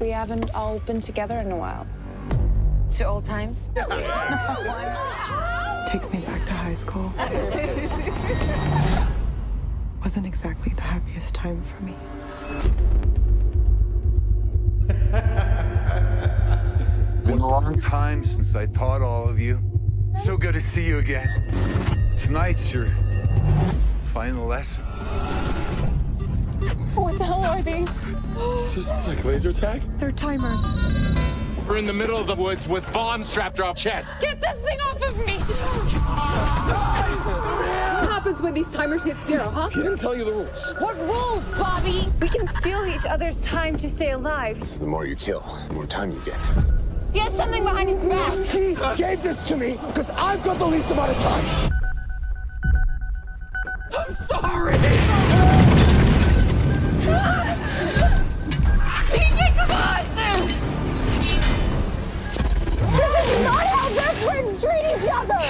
S8: We haven't all been together in a while.
S9: To old times?
S8: Takes me back to high school. Wasn't exactly the happiest time for me.
S10: Been a long time since I taught all of you. So good to see you again. Tonight's your final lesson.
S8: What the hell are these?
S10: It's just like laser tag?
S8: They're timers.
S11: We're in the middle of the woods with bombs strapped to our chests.
S9: Get this thing off of me! What happens when these timers hit zero, huh?
S11: He didn't tell you the rules.
S9: What rules, Bobby?
S8: We can steal each other's time to stay alive.
S11: So the more you kill, the more time you get.
S9: He has something behind his back.
S11: He gave this to me because I've got the least amount of time. I'm sorry!
S9: PJ, come on! This is not how best friends treat each other!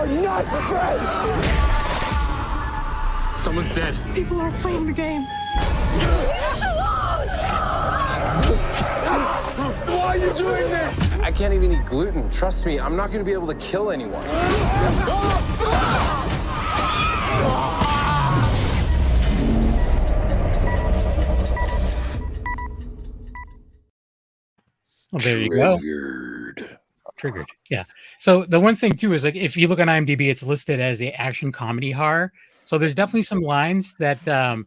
S11: We are not friends! Someone said...
S8: People are playing the game.
S9: Leave us alone!
S11: Why are you doing this?
S12: I can't even eat gluten. Trust me, I'm not going to be able to kill anyone.
S2: Well, there you go. Triggered. Yeah. So the one thing too is, like, if you look on IMDb, it's listed as a action comedy horror. So there's definitely some lines that are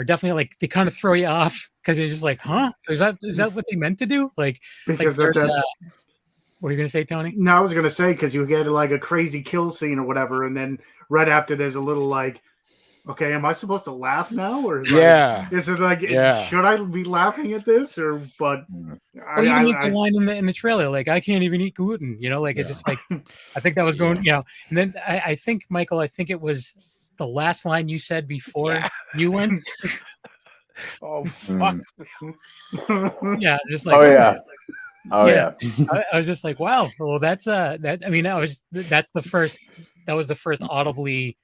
S2: definitely, like, they kind of throw you off because you're just like, huh? Is that what they meant to do? Like,
S3: because
S2: what are you gonna say, Tony?
S3: No, I was gonna say, because you get like a crazy kill scene or whatever, and then right after there's a little like, okay, am I supposed to laugh now, or is it like, should I be laughing at this, or but?
S2: Well, the line in the trailer, like, I can't even eat gluten, like, it's just like, I think that was going, and then I think, Michael, it was the last line you said before you went.
S7: Oh fuck!
S2: Yeah, just like, I was just like, wow. Well, that's that. I mean, that was the first audibly.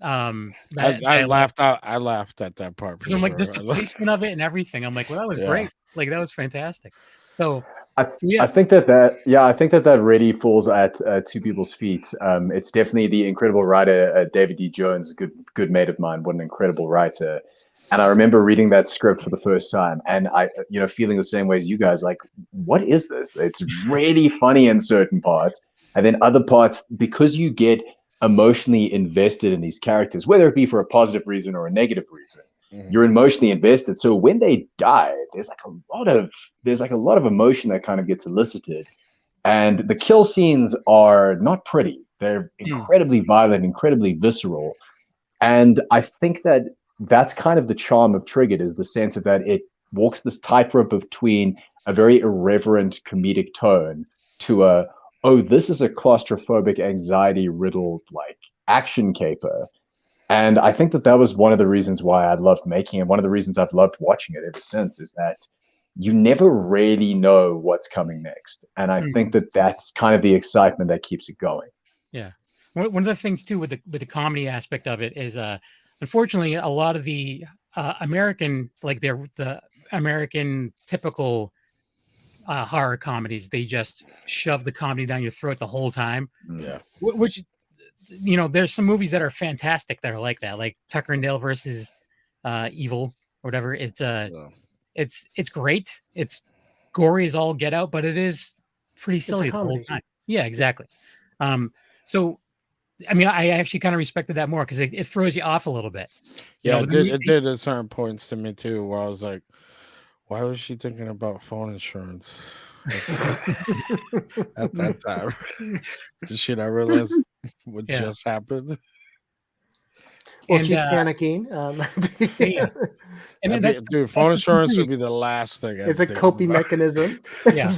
S7: I laughed out. I laughed at that part.
S2: Because I'm like, just the placement of it and everything. I'm like, well, that was great. Like, that was fantastic. So
S4: I think that really falls at two people's feet. It's definitely the incredible writer David D. Jones, a good mate of mine. What an incredible writer! And I remember reading that script for the first time, and I, feeling the same way as you guys. Like, what is this? It's really funny in certain parts, and then other parts, because you get emotionally invested in these characters, whether it be for a positive reason or a negative reason, you're emotionally invested. So when they died, there's like a lot of emotion that kind of gets elicited. And the kill scenes are not pretty. They're incredibly violent, incredibly visceral. And I think that that's kind of the charm of Triggered, is the sense of that it walks this tightrope between a very irreverent comedic tone to this is a claustrophobic, anxiety-riddled like action caper. And I think that was one of the reasons why I loved making it. One of the reasons I've loved watching it ever since is that you never really know what's coming next. And I think that that's kind of the excitement that keeps it going.
S2: Yeah. One of the things too with the comedy aspect of it is, unfortunately, a lot of the American, like the American typical horror comedies, they just shove the comedy down your throat the whole time.
S7: Yeah.
S2: Which, you know, there's some movies that are fantastic that are like that, like Tucker and Dale versus Evil or whatever. It's great. It's gory as all get out, but it is pretty silly the whole time. Yeah, exactly. So, I mean, I actually kind of respected that more because it throws you off a little bit.
S7: Yeah, it did at certain points to me too, where I was like, why was she thinking about phone insurance at that time? Did she not realize what just happened?
S6: Well, she's panicking.
S2: And
S7: dude, phone insurance would be the last thing.
S6: It's a coping mechanism.
S2: Yeah.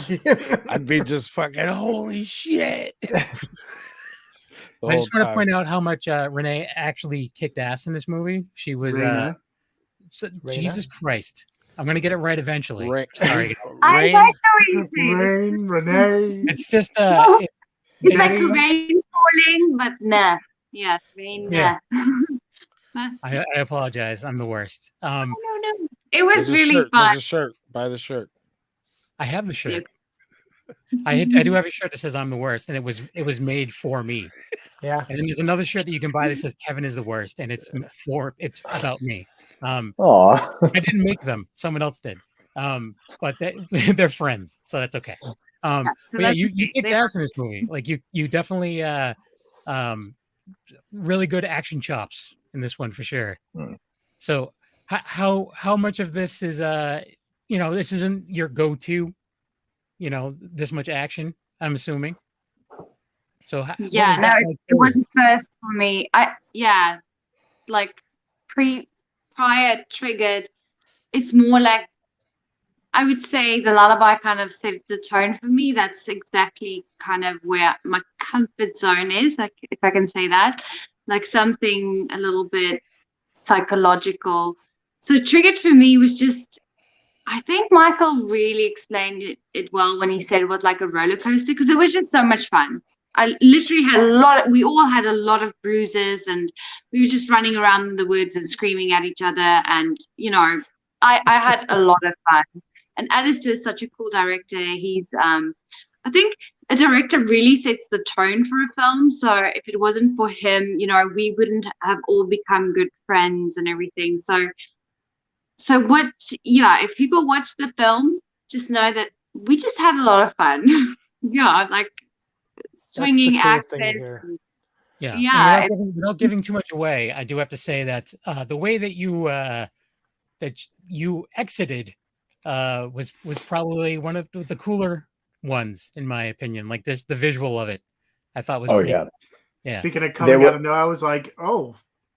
S7: I'd be just fucking, holy shit.
S2: I just want to point out how much Renee actually kicked ass in this movie. She was Jesus Christ. I'm gonna get it right eventually. Sorry.
S3: Rain, Renee.
S2: It's just
S5: it's like rain falling, but nah. Yeah, rain.
S2: Yeah. I apologize. I'm the worst.
S5: No. It was really fun.
S7: There's a shirt. Buy the shirt.
S2: I have the shirt. I do have a shirt that says I'm the worst, and it was made for me.
S6: Yeah.
S2: And then there's another shirt that you can buy that says Kevin is the worst, and it's about me.
S4: I
S2: didn't make them. Someone else did. But they're friends, so that's okay. But yeah, you kicked ass in this movie. Like you definitely really good action chops in this one for sure. So how much of this is this isn't your go-to, this much action, I'm assuming. So
S5: it wasn't first for me. Prior Triggered, it's more like, I would say the Lullaby kind of set the tone for me. That's exactly kind of where my comfort zone is, like, if I can say that, like something a little bit psychological. So Triggered for me was just, I think Michael really explained it well when he said it was like a roller coaster, because it was just so much fun. I literally had we all had a lot of bruises, and we were just running around in the woods and screaming at each other. And, I had a lot of fun. And Alistair is such a cool director. He's, I think a director really sets the tone for a film. So if it wasn't for him, we wouldn't have all become good friends and everything. So if people watch the film, just know that we just had a lot of fun. Like swinging axes.
S2: Yeah. Without giving too much away, I do have to say that the way that you exited was probably one of the cooler ones, in my opinion. Like the visual of it, I thought was pretty cool. Yeah.
S3: Speaking of coming out of nowhere, I was like, oh,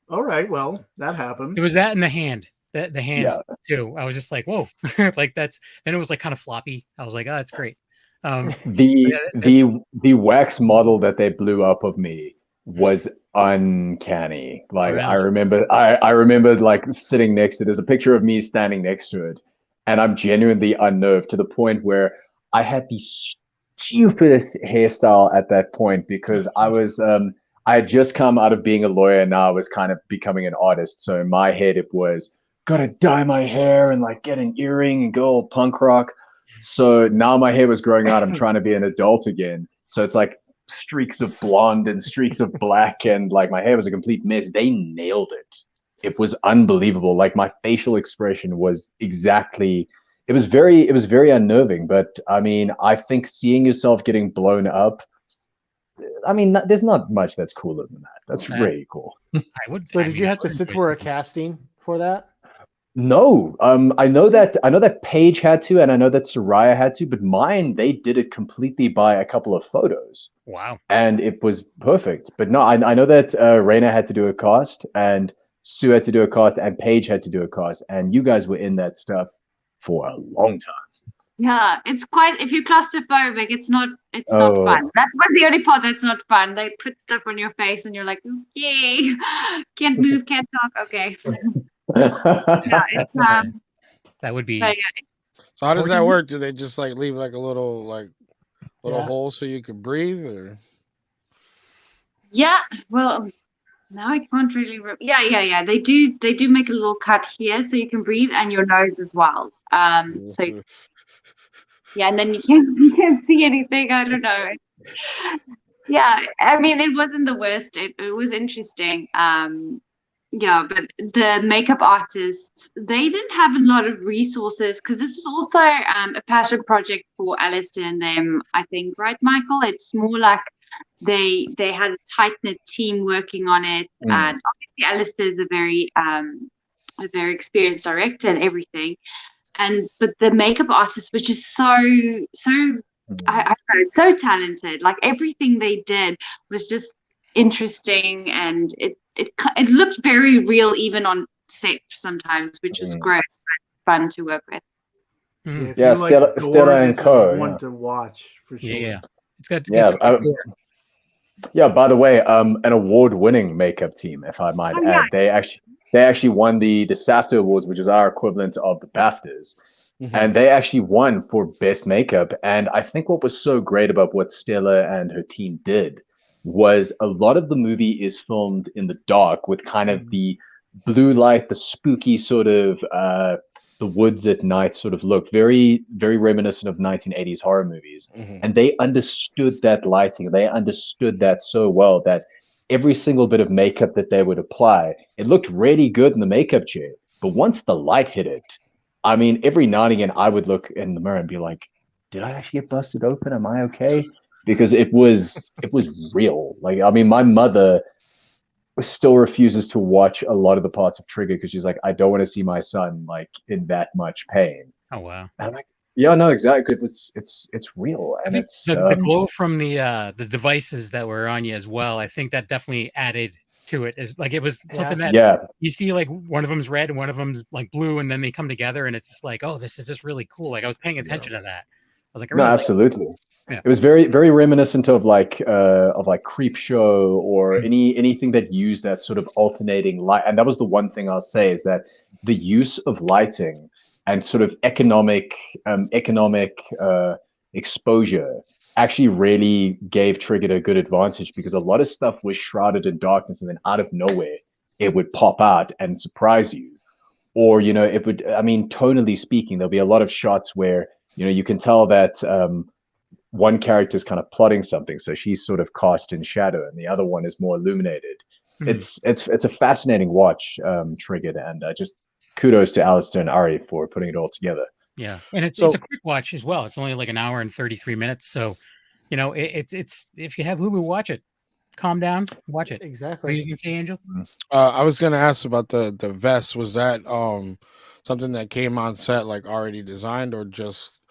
S3: all right, well, that happened.
S2: It was that in the hand. The hand too. I was just like, whoa, like that's. Then it was like kind of floppy. I was like, oh, that's great.
S4: The wax model that they blew up of me was uncanny. Like, really? I remember like sitting next to it. There's a picture of me standing next to it, and I'm genuinely unnerved to the point where I had the stupidest hairstyle at that point, because I was I had just come out of being a lawyer, and now I was kind of becoming an artist. So in my head it was gotta dye my hair and like get an earring and go all punk rock. So now my hair was growing out. I'm trying to be an adult again. So it's like streaks of blonde and streaks of black, and like my hair was a complete mess. They nailed it. It was unbelievable. Like my facial expression was exactly, it was very unnerving. But I mean, I think seeing yourself getting blown up, I mean, there's not much that's cooler than that. That's really cool.
S6: So did you have to sit for a casting for that?
S4: No, I know that Paige had to, and I know that Soraya had to, but mine they did it completely by a couple of photos,
S2: Wow.
S4: and it was perfect. But no, I know that Raina had to do a cast, and Sue had to do a cast, and Paige had to do a cast, and you guys were in that stuff for a long time.
S5: Yeah, it's quite. If you're claustrophobic, it's not
S4: Oh.
S5: fun. That was the only part that's not fun. They put stuff on your face, and you're like, yay, can't move, can't talk. Okay. Yeah, it's
S2: That would be.
S5: but yeah.
S7: So how does that work? Do they just like leave like a little
S6: Yeah.
S7: hole so you can breathe, or?
S5: Yeah, well, now I can't really. Yeah. They do make a little cut here so you can breathe, and your nose as well. So yeah, and then you can't see anything. I don't know. Yeah, I mean, it wasn't the worst. It was interesting. Yeah, but the makeup artists, they didn't have a lot of resources because this was also a passion project for Alistair and them, I think, right, Michael? It's more like they had a tight-knit team working on it, and obviously Alistair is a very experienced director and everything. But the makeup artist, which is so I don't know, so talented. Like everything they did was just interesting, and it looked very real even on set sometimes, which was great, fun to work with.
S3: Yeah,
S4: Stella and Co.
S3: One to watch for sure.
S2: Yeah. It's got
S4: yeah. By the way, an award-winning makeup team, if I might add, they actually won the SAFTA Awards, which is our equivalent of the BAFTAs. And they actually won for best makeup. And I think what was so great about what Stella and her team did was a lot of the movie is filmed in the dark with kind of the blue light, the spooky sort of the woods at night sort of look, very, very reminiscent of 1980s horror movies. And they understood that lighting. They understood that so well that every single bit of makeup that they would apply, it looked really good in the makeup chair. But once the light hit it, I mean, every now and again, I would look in the mirror and be like, did I actually get busted open? Am I okay? Because it was real. Like, I mean, my mother still refuses to watch a lot of the parts of Trigger because she's like, I don't want to see my son like in that much pain.
S2: Oh, wow.
S4: And I'm like, yeah, no, exactly. It's real. And it's
S2: the glow from the devices that were on you as well. I think that definitely added to it. Like it was something that you see, like one of them's red and one of them's like blue, and then they come together, and it's just like, oh, this is just really cool. Like I was paying attention to that. I was like,
S4: no, absolutely. Yeah. It was very, very reminiscent of like Creep Show or anything that used that sort of alternating light. And that was the one thing I'll say is that the use of lighting and sort of economic exposure actually really gave Trigger a good advantage because a lot of stuff was shrouded in darkness, and then out of nowhere it would pop out and surprise you. Or, you know, it would, I mean, tonally speaking, there'll be a lot of shots where, you know, you can tell that one character is kind of plotting something, so she's sort of cast in shadow, and the other one is more illuminated. It's a fascinating watch, Triggered, and just kudos to Alistair and Ari for putting it all together.
S2: Yeah, and it's a quick watch as well. It's only like an hour and 33 minutes, so you know it's if you have Hulu, watch it. Calm down, watch it.
S6: Exactly.
S2: What you can say, Angel?
S7: I was gonna ask about the vest. Was that something that came on set like already designed, or just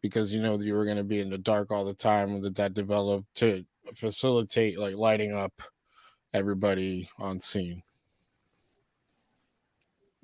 S7: because you know you were gonna be in the dark all the time? Did that develop to facilitate like lighting up everybody on scene?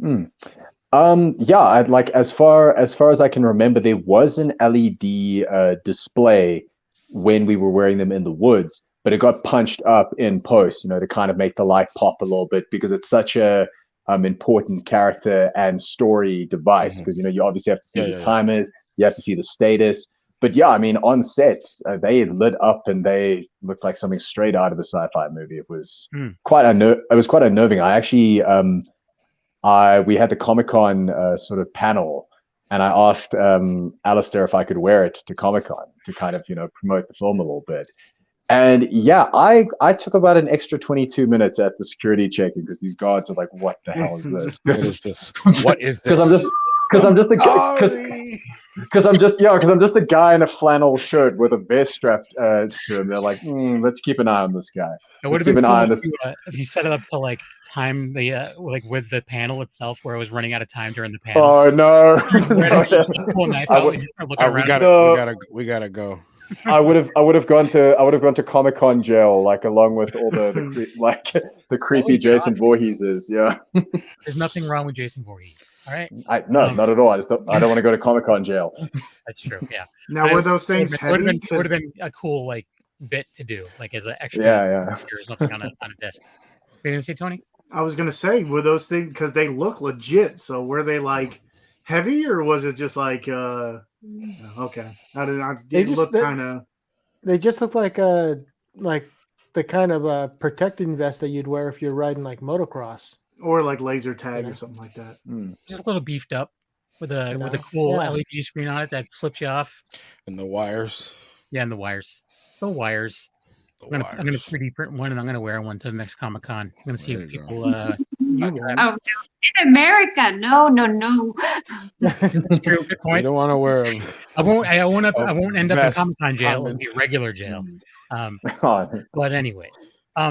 S4: Yeah, I'd like as far as I can remember, there was an LED display when we were wearing them in the woods, but it got punched up in post, you know, to kind of make the light pop a little bit because it's such a important character and story device. Because you know you obviously have to see the timers, you have to see the status. But yeah, I mean, on set they lit up and they looked like something straight out of a sci-fi movie. It was quite unnerving. I actually we had the Comic-Con sort of panel, and I asked Alistair if I could wear it to Comic-Con to kind of, you know, promote the film a little bit. And yeah, I took about an extra 22 minutes at the security checking because these guards are like, what the hell is this?
S7: What is this? What is this?
S4: Because I'm just a guy in a flannel shirt with a vest strapped to him. They're like, let's keep an eye on this guy.
S2: It would have been cool if you set it up to like time the like with the panel itself where I was running out of time during the panel.
S4: Oh no!
S7: We gotta go.
S4: I would have gone to Comic-Con jail, like along with all the creepy Jason Voorheeses. Yeah.
S2: There's nothing wrong with Jason Voorhees. All right.
S4: Not at all. I don't want to go to Comic-Con jail.
S2: That's true. Yeah.
S3: Now, were those things heavy?
S2: It would have been a cool like bit to do, like as an extra.
S4: Yeah.
S2: There's nothing on a disc. What are you gonna say, Tony?
S3: I was gonna say, were those things, because they look legit? So were they like heavy, or was it just like okay? They look kind of.
S6: They just look like the kind of protecting vest that you'd wear if you're riding like motocross
S3: or like laser tag or something like that.
S2: Just a little beefed up with a cool LED screen on it that flips you off.
S7: And the wires.
S2: Yeah, and the wires. The wires. I'm gonna 3D print one, and I'm gonna wear one to the next Comic-Con. I'm gonna see if people.
S5: Oh, no. In America, no.
S2: That's true. Good point.
S7: You don't want to wear.
S2: I won't end up in Comic-Con jail. It'll be regular jail. But anyways,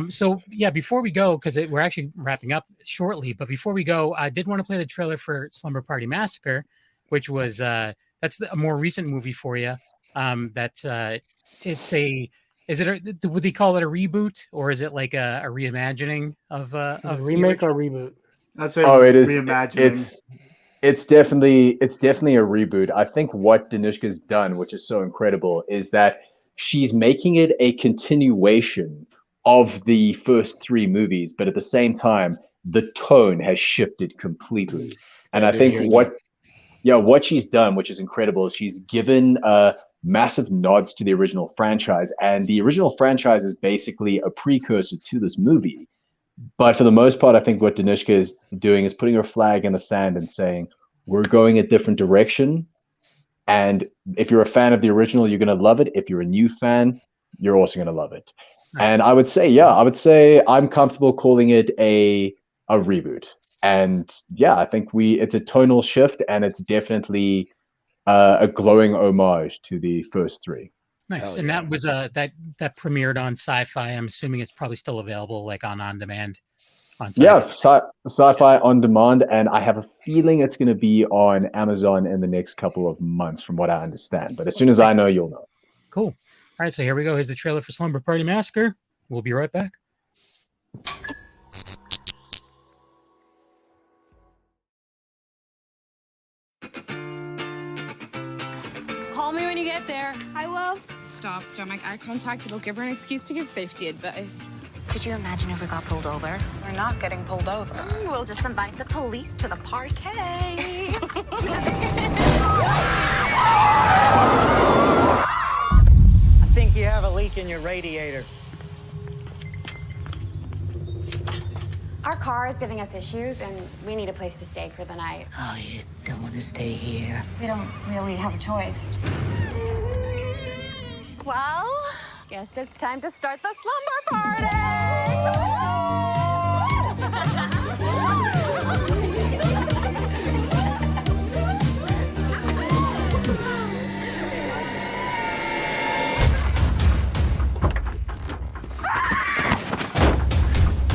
S2: so yeah, before we go, because we're actually wrapping up shortly, but before we go, I did want to play the trailer for Slumber Party Massacre, which was that's a more recent movie for you. Would they call it a reboot, or is it like a reimagining of a
S6: remake or reboot?
S3: I'd say
S4: it is
S3: reimagining.
S4: It's definitely a reboot. I think what Danishka's done, which is so incredible, is that she's making it a continuation of the first three movies, but at the same time, the tone has shifted completely. And I think what she's done, which is incredible, is she's given massive nods to the original franchise, and the original franchise is basically a precursor to this movie. But for the most part, I think what Danishka is doing is putting her flag in the sand and saying, we're going a different direction. And if you're a fan of the original, you're going to love it. If you're a new fan, you're also going to love it. Nice. And I would say I'm comfortable calling it a reboot. And yeah, I think it's a tonal shift, and it's definitely a glowing homage to the first three.
S2: Nice. And that was that premiered on Sci-Fi. I'm assuming it's probably still available, like on demand.
S4: Sci-Fi on demand, and I have a feeling it's going to be on Amazon in the next couple of months, from what I understand. But as soon as I know, you'll know.
S2: Cool. All right, so here we go. Here's the trailer for Slumber Party Massacre. We'll be right back.
S13: Call me when you get there.
S8: I will. Stop. Don't make eye contact. It'll give her an excuse to give safety advice.
S14: Could you imagine if we got pulled over?
S8: We're not getting pulled over.
S14: We'll just invite the police to the party.
S9: I
S15: think you have a leak in your radiator.
S16: Our car is giving us issues, and we need a place to stay for the night.
S14: Oh, you don't want to stay here?
S16: We don't really have a choice.
S9: Well, guess it's time to start the slumber party!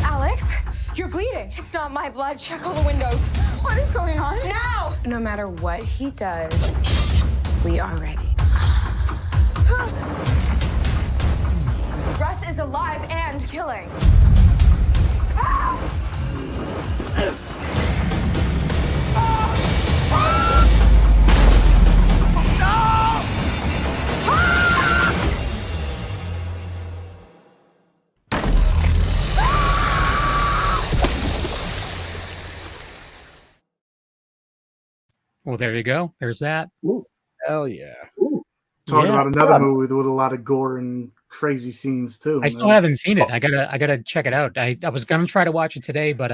S8: Alex, you're bleeding. It's not my blood. Check all the windows. What is going on? Now! No matter what he does, we are ready. Russ is alive and killing.
S2: Well, there you go. There's that.
S7: Ooh. Hell yeah.
S3: Talking about another movie with a lot of gore and crazy scenes too.
S2: I still haven't seen it. I gotta check it out. I was gonna try to watch it today, but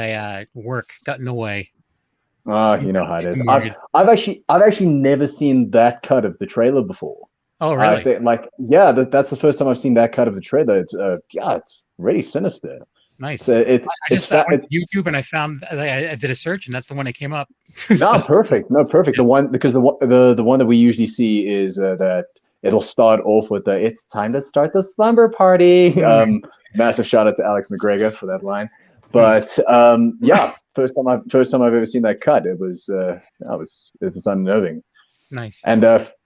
S2: work got in the way.
S4: You know how it is. I've actually never seen that cut of the trailer before.
S2: Oh really?
S4: That's the first time I've seen that cut of the trailer. It's it's really sinister.
S2: Nice.
S4: So
S2: I just went to YouTube and I found I did a search and that's the one that came up.
S4: Perfect. The one the one that we usually see is that it'll start off with it's time to start the slumber party. Massive shout out to Alex McGregor for that line. But yeah, first time I've ever seen that cut. It was unnerving.
S2: Nice.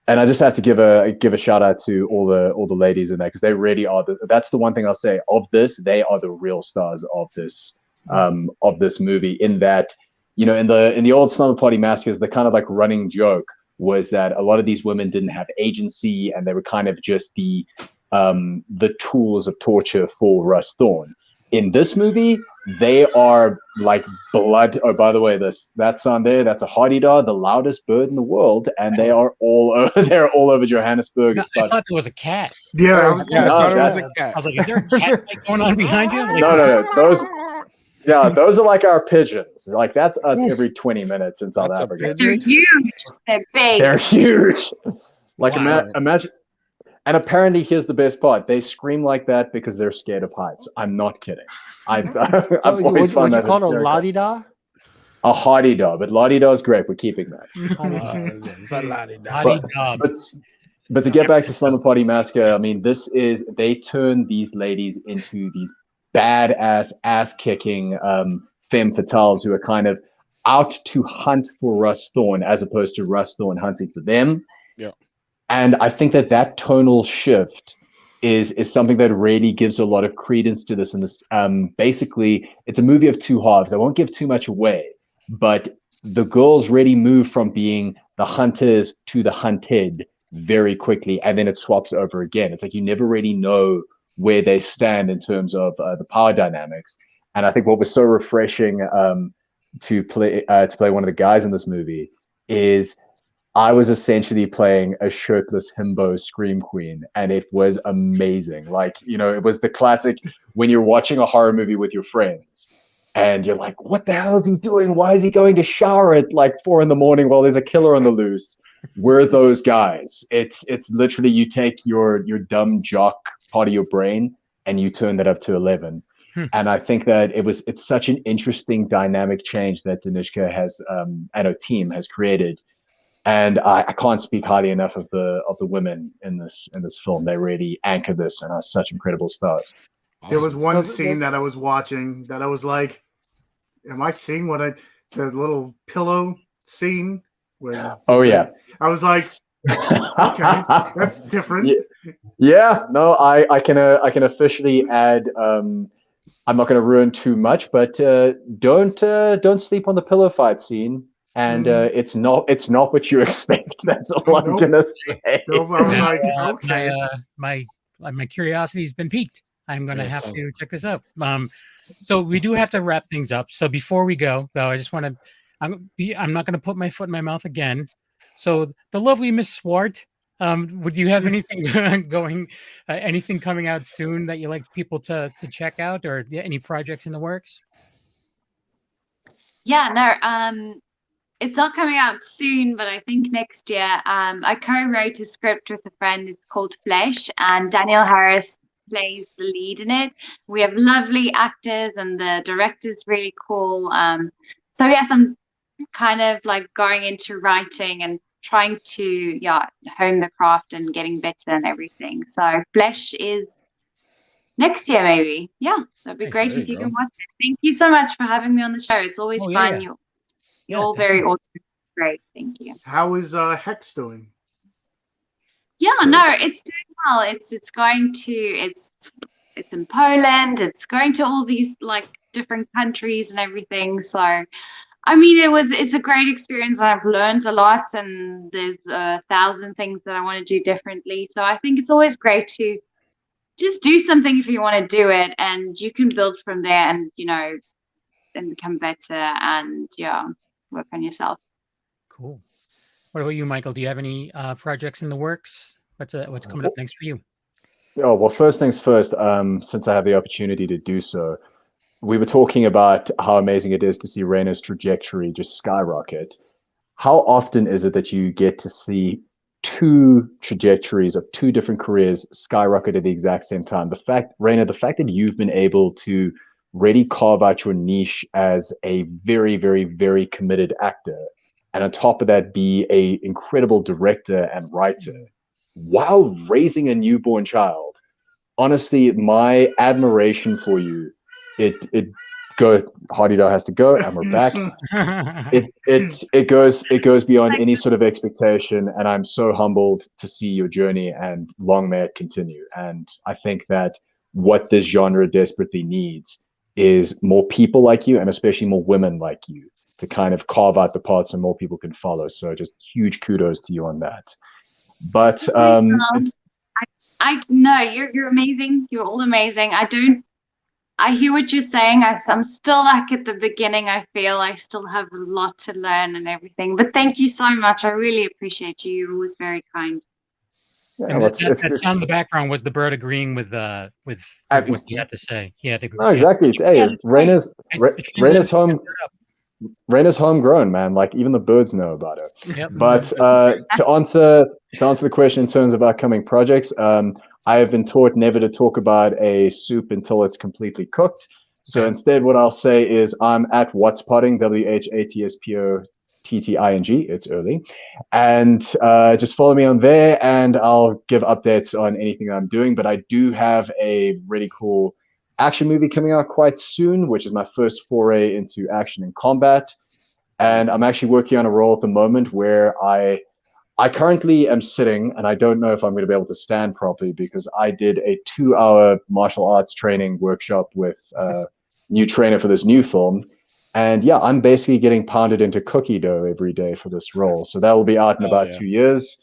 S4: And I just have to give a shout out to all the ladies in there, because they really are. That's the one thing I'll say of this. They are the real stars of this movie. In that, in the old Slumber Party Massacres, the kind of like running joke was that a lot of these women didn't have agency, and they were kind of just the tools of torture for Russ Thorn. In this movie, they are like blood. Oh, by the way, that sound there, that's a hardy-dar, the loudest bird in the world, and they are they're all over Johannesburg.
S2: No, I thought it was a cat.
S3: Yeah,
S7: I thought it was a cat.
S2: I was like, is there a cat like, going on behind you? Like,
S4: No, those are like our pigeons. Like that's us every 20 minutes in South Africa.
S5: They're huge. They're big.
S4: They're huge. Like
S2: Wow.
S4: imagine. And apparently, here's the best part: they scream like that because they're scared of heights. I'm not kidding. I've always found that
S6: What you call a
S4: hysterical.
S6: la-di-da?
S4: A hardy-dar, but la-di-da is great. We're keeping that.
S7: It's a la-di-da.
S4: But to get back to Slumber Party Massacre, I mean, they turn these ladies into these badass, ass-kicking femme fatales who are kind of out to hunt for Russ Thorn as opposed to Russ Thorn hunting for them.
S7: Yeah.
S4: And I think that tonal shift is something that really gives a lot of credence to this. And this, basically, it's a movie of two halves. I won't give too much away, but the girls really move from being the hunters to the hunted very quickly, and then it swaps over again. It's like you never really know where they stand in terms of the power dynamics. And I think what was so refreshing to play one of the guys in this movie is I was essentially playing a shirtless himbo scream queen, and it was amazing. Like, it was the classic when you're watching a horror movie with your friends and you're like, what the hell is he doing? Why is he going to shower at like 4 a.m. while there's a killer on the loose? We're those guys. It's literally you take your dumb jock part of your brain and you turn that up to 11. And I think that it's such an interesting dynamic change that Danishka has and her team has created. And I can't speak highly enough of the women in this film. They really anchor this and are such incredible stars.
S3: There was one scene that I was watching that I was like, "Am I seeing the little pillow scene?" Where
S4: oh yeah,
S3: I was like, "Okay, that's different."
S4: Yeah, no, I can officially add. I'm not going to ruin too much, but don't sleep on the pillow fight scene. And it's not what you expect. That's all I'm gonna say.
S3: No, I was like, okay.
S2: My curiosity's been piqued. I'm gonna have to check this out. So we do have to wrap things up. So before we go, though, I just want to. I'm not gonna put my foot in my mouth again. So the lovely Miss Swart, would you have anything going? Anything coming out soon that you like people to check out, or any projects in the works?
S5: Yeah, no. It's not coming out soon, but I think next year. I co-wrote a script with a friend. It's called Flesh, and Daniel Harris plays the lead in it. We have lovely actors, and the director's really cool. So yes, I'm kind of like going into writing and trying to hone the craft and getting better and everything. So Flesh is next year, maybe. Yeah, that'd be great if you can watch it. Thank you so much for having me on the show. It's always fun.
S2: Yeah.
S5: You're all very awesome. Great, thank you.
S3: How is Hex doing?
S5: Yeah, no, it's doing well. It's going to it's in Poland. It's going to all these like different countries and everything. So, I mean, it's a great experience. I've learned a lot, and there's 1,000 things that I want to do differently. So I think it's always great to just do something if you want to do it, and you can build from there, and and become better, and work on yourself.
S2: Cool. What about you, Michael? Do you have any projects in the works? What's coming up next for you?
S4: Oh, well, first things first, since I have the opportunity to do so, we were talking about how amazing it is to see Raina's trajectory just skyrocket. How often is it that you get to see two trajectories of two different careers skyrocket at the exact same time? Raina, the fact that you've been able to really carve out your niche as a very, very, very committed actor, and on top of that, be a incredible director and writer while raising a newborn child. Honestly, my admiration for you, it go. Hardy Dog has to go, and we're back. It goes beyond any sort of expectation, and I'm so humbled to see your journey, and long may it continue. And I think that what this genre desperately needs is more people like you, and especially more women like you, to kind of carve out the path so more people can follow. So just huge kudos to you on that. But
S5: I no, you're amazing. You're all amazing. I hear what you're saying. I'm still like at the beginning. I feel I still have a lot to learn and everything. But thank you so much. I really appreciate you. You're always very kind.
S2: Yeah, that sound in the background was the bird agreeing with what he had to say. He had to agree.
S4: No, exactly. Hey, Raina's home. Raina's homegrown, man. Like even the birds know about it.
S2: Yep.
S4: But to answer the question in terms of upcoming projects, I have been taught never to talk about a soup until it's completely cooked. So instead, what I'll say is I'm at Whatspotting, WHATSPOTTING. It's early, and just follow me on there, and I'll give updates on anything I'm doing. But I do have a really cool action movie coming out quite soon, which is my first foray into action and combat. And I'm actually working on a role at the moment where I currently am sitting, and I don't know if I'm going to be able to stand properly because I did a 2-hour martial arts training workshop with a new trainer for this new film. And yeah, I'm basically getting pounded into cookie dough every day for this role. So that will be out in about 2 years.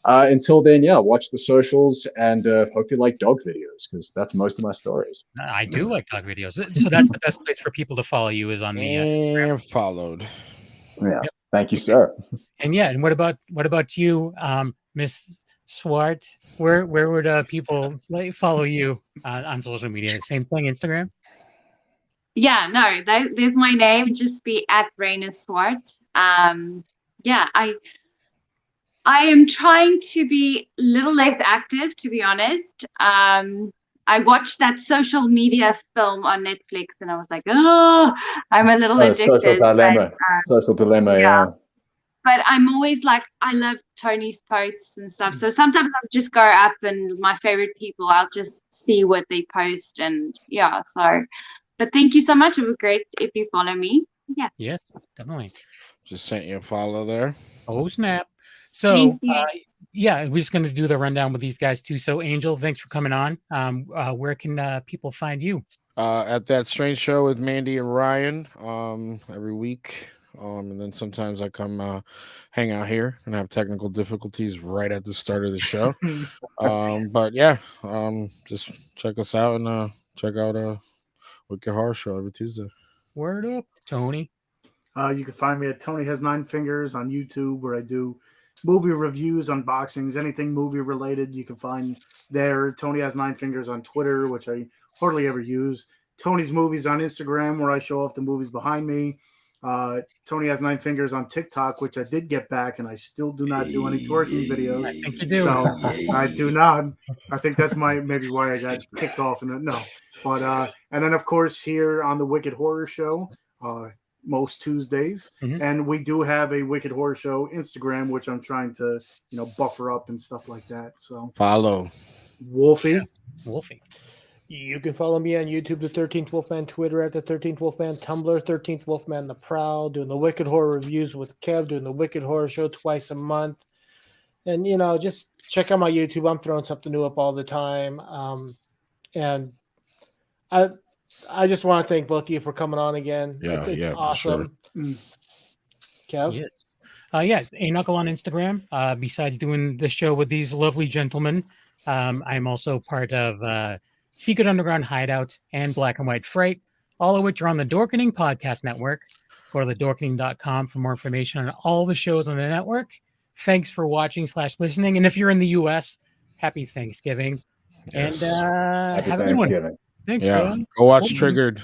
S4: Until then, yeah, watch the socials and hope you like dog videos because that's most of my stories.
S2: I do like dog videos. So that's the best place for people to follow you is on the Instagram.
S7: Followed.
S4: Yeah. Yep. Thank you, sir.
S2: And yeah, and what about you, Miss Swart? Where would people follow you on social media? Same thing, Instagram?
S5: Yeah, no, there's my name. Just be at Raina Swart. Yeah, I am trying to be a little less active, to be honest. I watched that social media film on Netflix, and I was like, oh, I'm a little addicted.
S4: Social dilemma, yeah.
S5: But I'm always like, I love Tony's posts and stuff. So sometimes I'll just go up and my favorite people, I'll just see what they post, and yeah. So, but thank you so much. It would be great if you follow me. Yeah.
S2: Yes, definitely.
S7: Just sent you a follow there.
S2: Oh snap! So yeah, we're just going to do the rundown with these guys too. So Angel, thanks for coming on. Where can people find you?
S7: At That Strange Show with Mandy and Ryan every week. And then sometimes I come hang out here and have technical difficulties right at the start of the show. But yeah, just check us out and check out Wicked Horror Show every Tuesday.
S2: Word up, Tony.
S3: You can find me at Tony Has 9 Fingers on YouTube, where I do movie reviews, unboxings, anything movie related. You can find there. Tony Has 9 Fingers on Twitter, which I hardly ever use. Tony's Movies on Instagram, where I show off the movies behind me. Tony Has 9 Fingers on TikTok, which I did get back, and I still do not do any twerking videos.
S2: I think you do.
S3: So I do not. I think that's maybe why I got kicked off. No, but and then of course here on the Wicked Horror Show, most Tuesdays, and we do have a Wicked Horror Show Instagram, which I'm trying to buffer up and stuff like that. So
S7: follow
S3: Wolfie.
S2: Yeah. Wolfie.
S6: You can follow me on YouTube, the 13th Wolfman, Twitter at the 13th Wolfman, Tumblr, 13th Wolfman the Prowl, doing the Wicked Horror Reviews with Kev, doing the Wicked Horror Show twice a month. And, just check out my YouTube. I'm throwing something new up all the time. And I just want to thank both of you for coming on again.
S7: Yeah,
S6: it's awesome.
S7: Sure.
S6: Kev?
S2: Yes. Yeah, A Knuckle on Instagram. Besides doing this show with these lovely gentlemen, I'm also part of Secret Underground Hideout and Black and White Fright, all of which are on the Dorkening Podcast Network. Go to thedorkening.com for more information on all the shows on the network. Thanks for watching/listening. And if you're in the U.S., happy Thanksgiving.
S7: Yes.
S2: And
S4: Happy
S2: have a good one.
S4: Thanksgiving.
S2: Thanks,
S7: yeah.
S2: man.
S7: Go watch Triggered.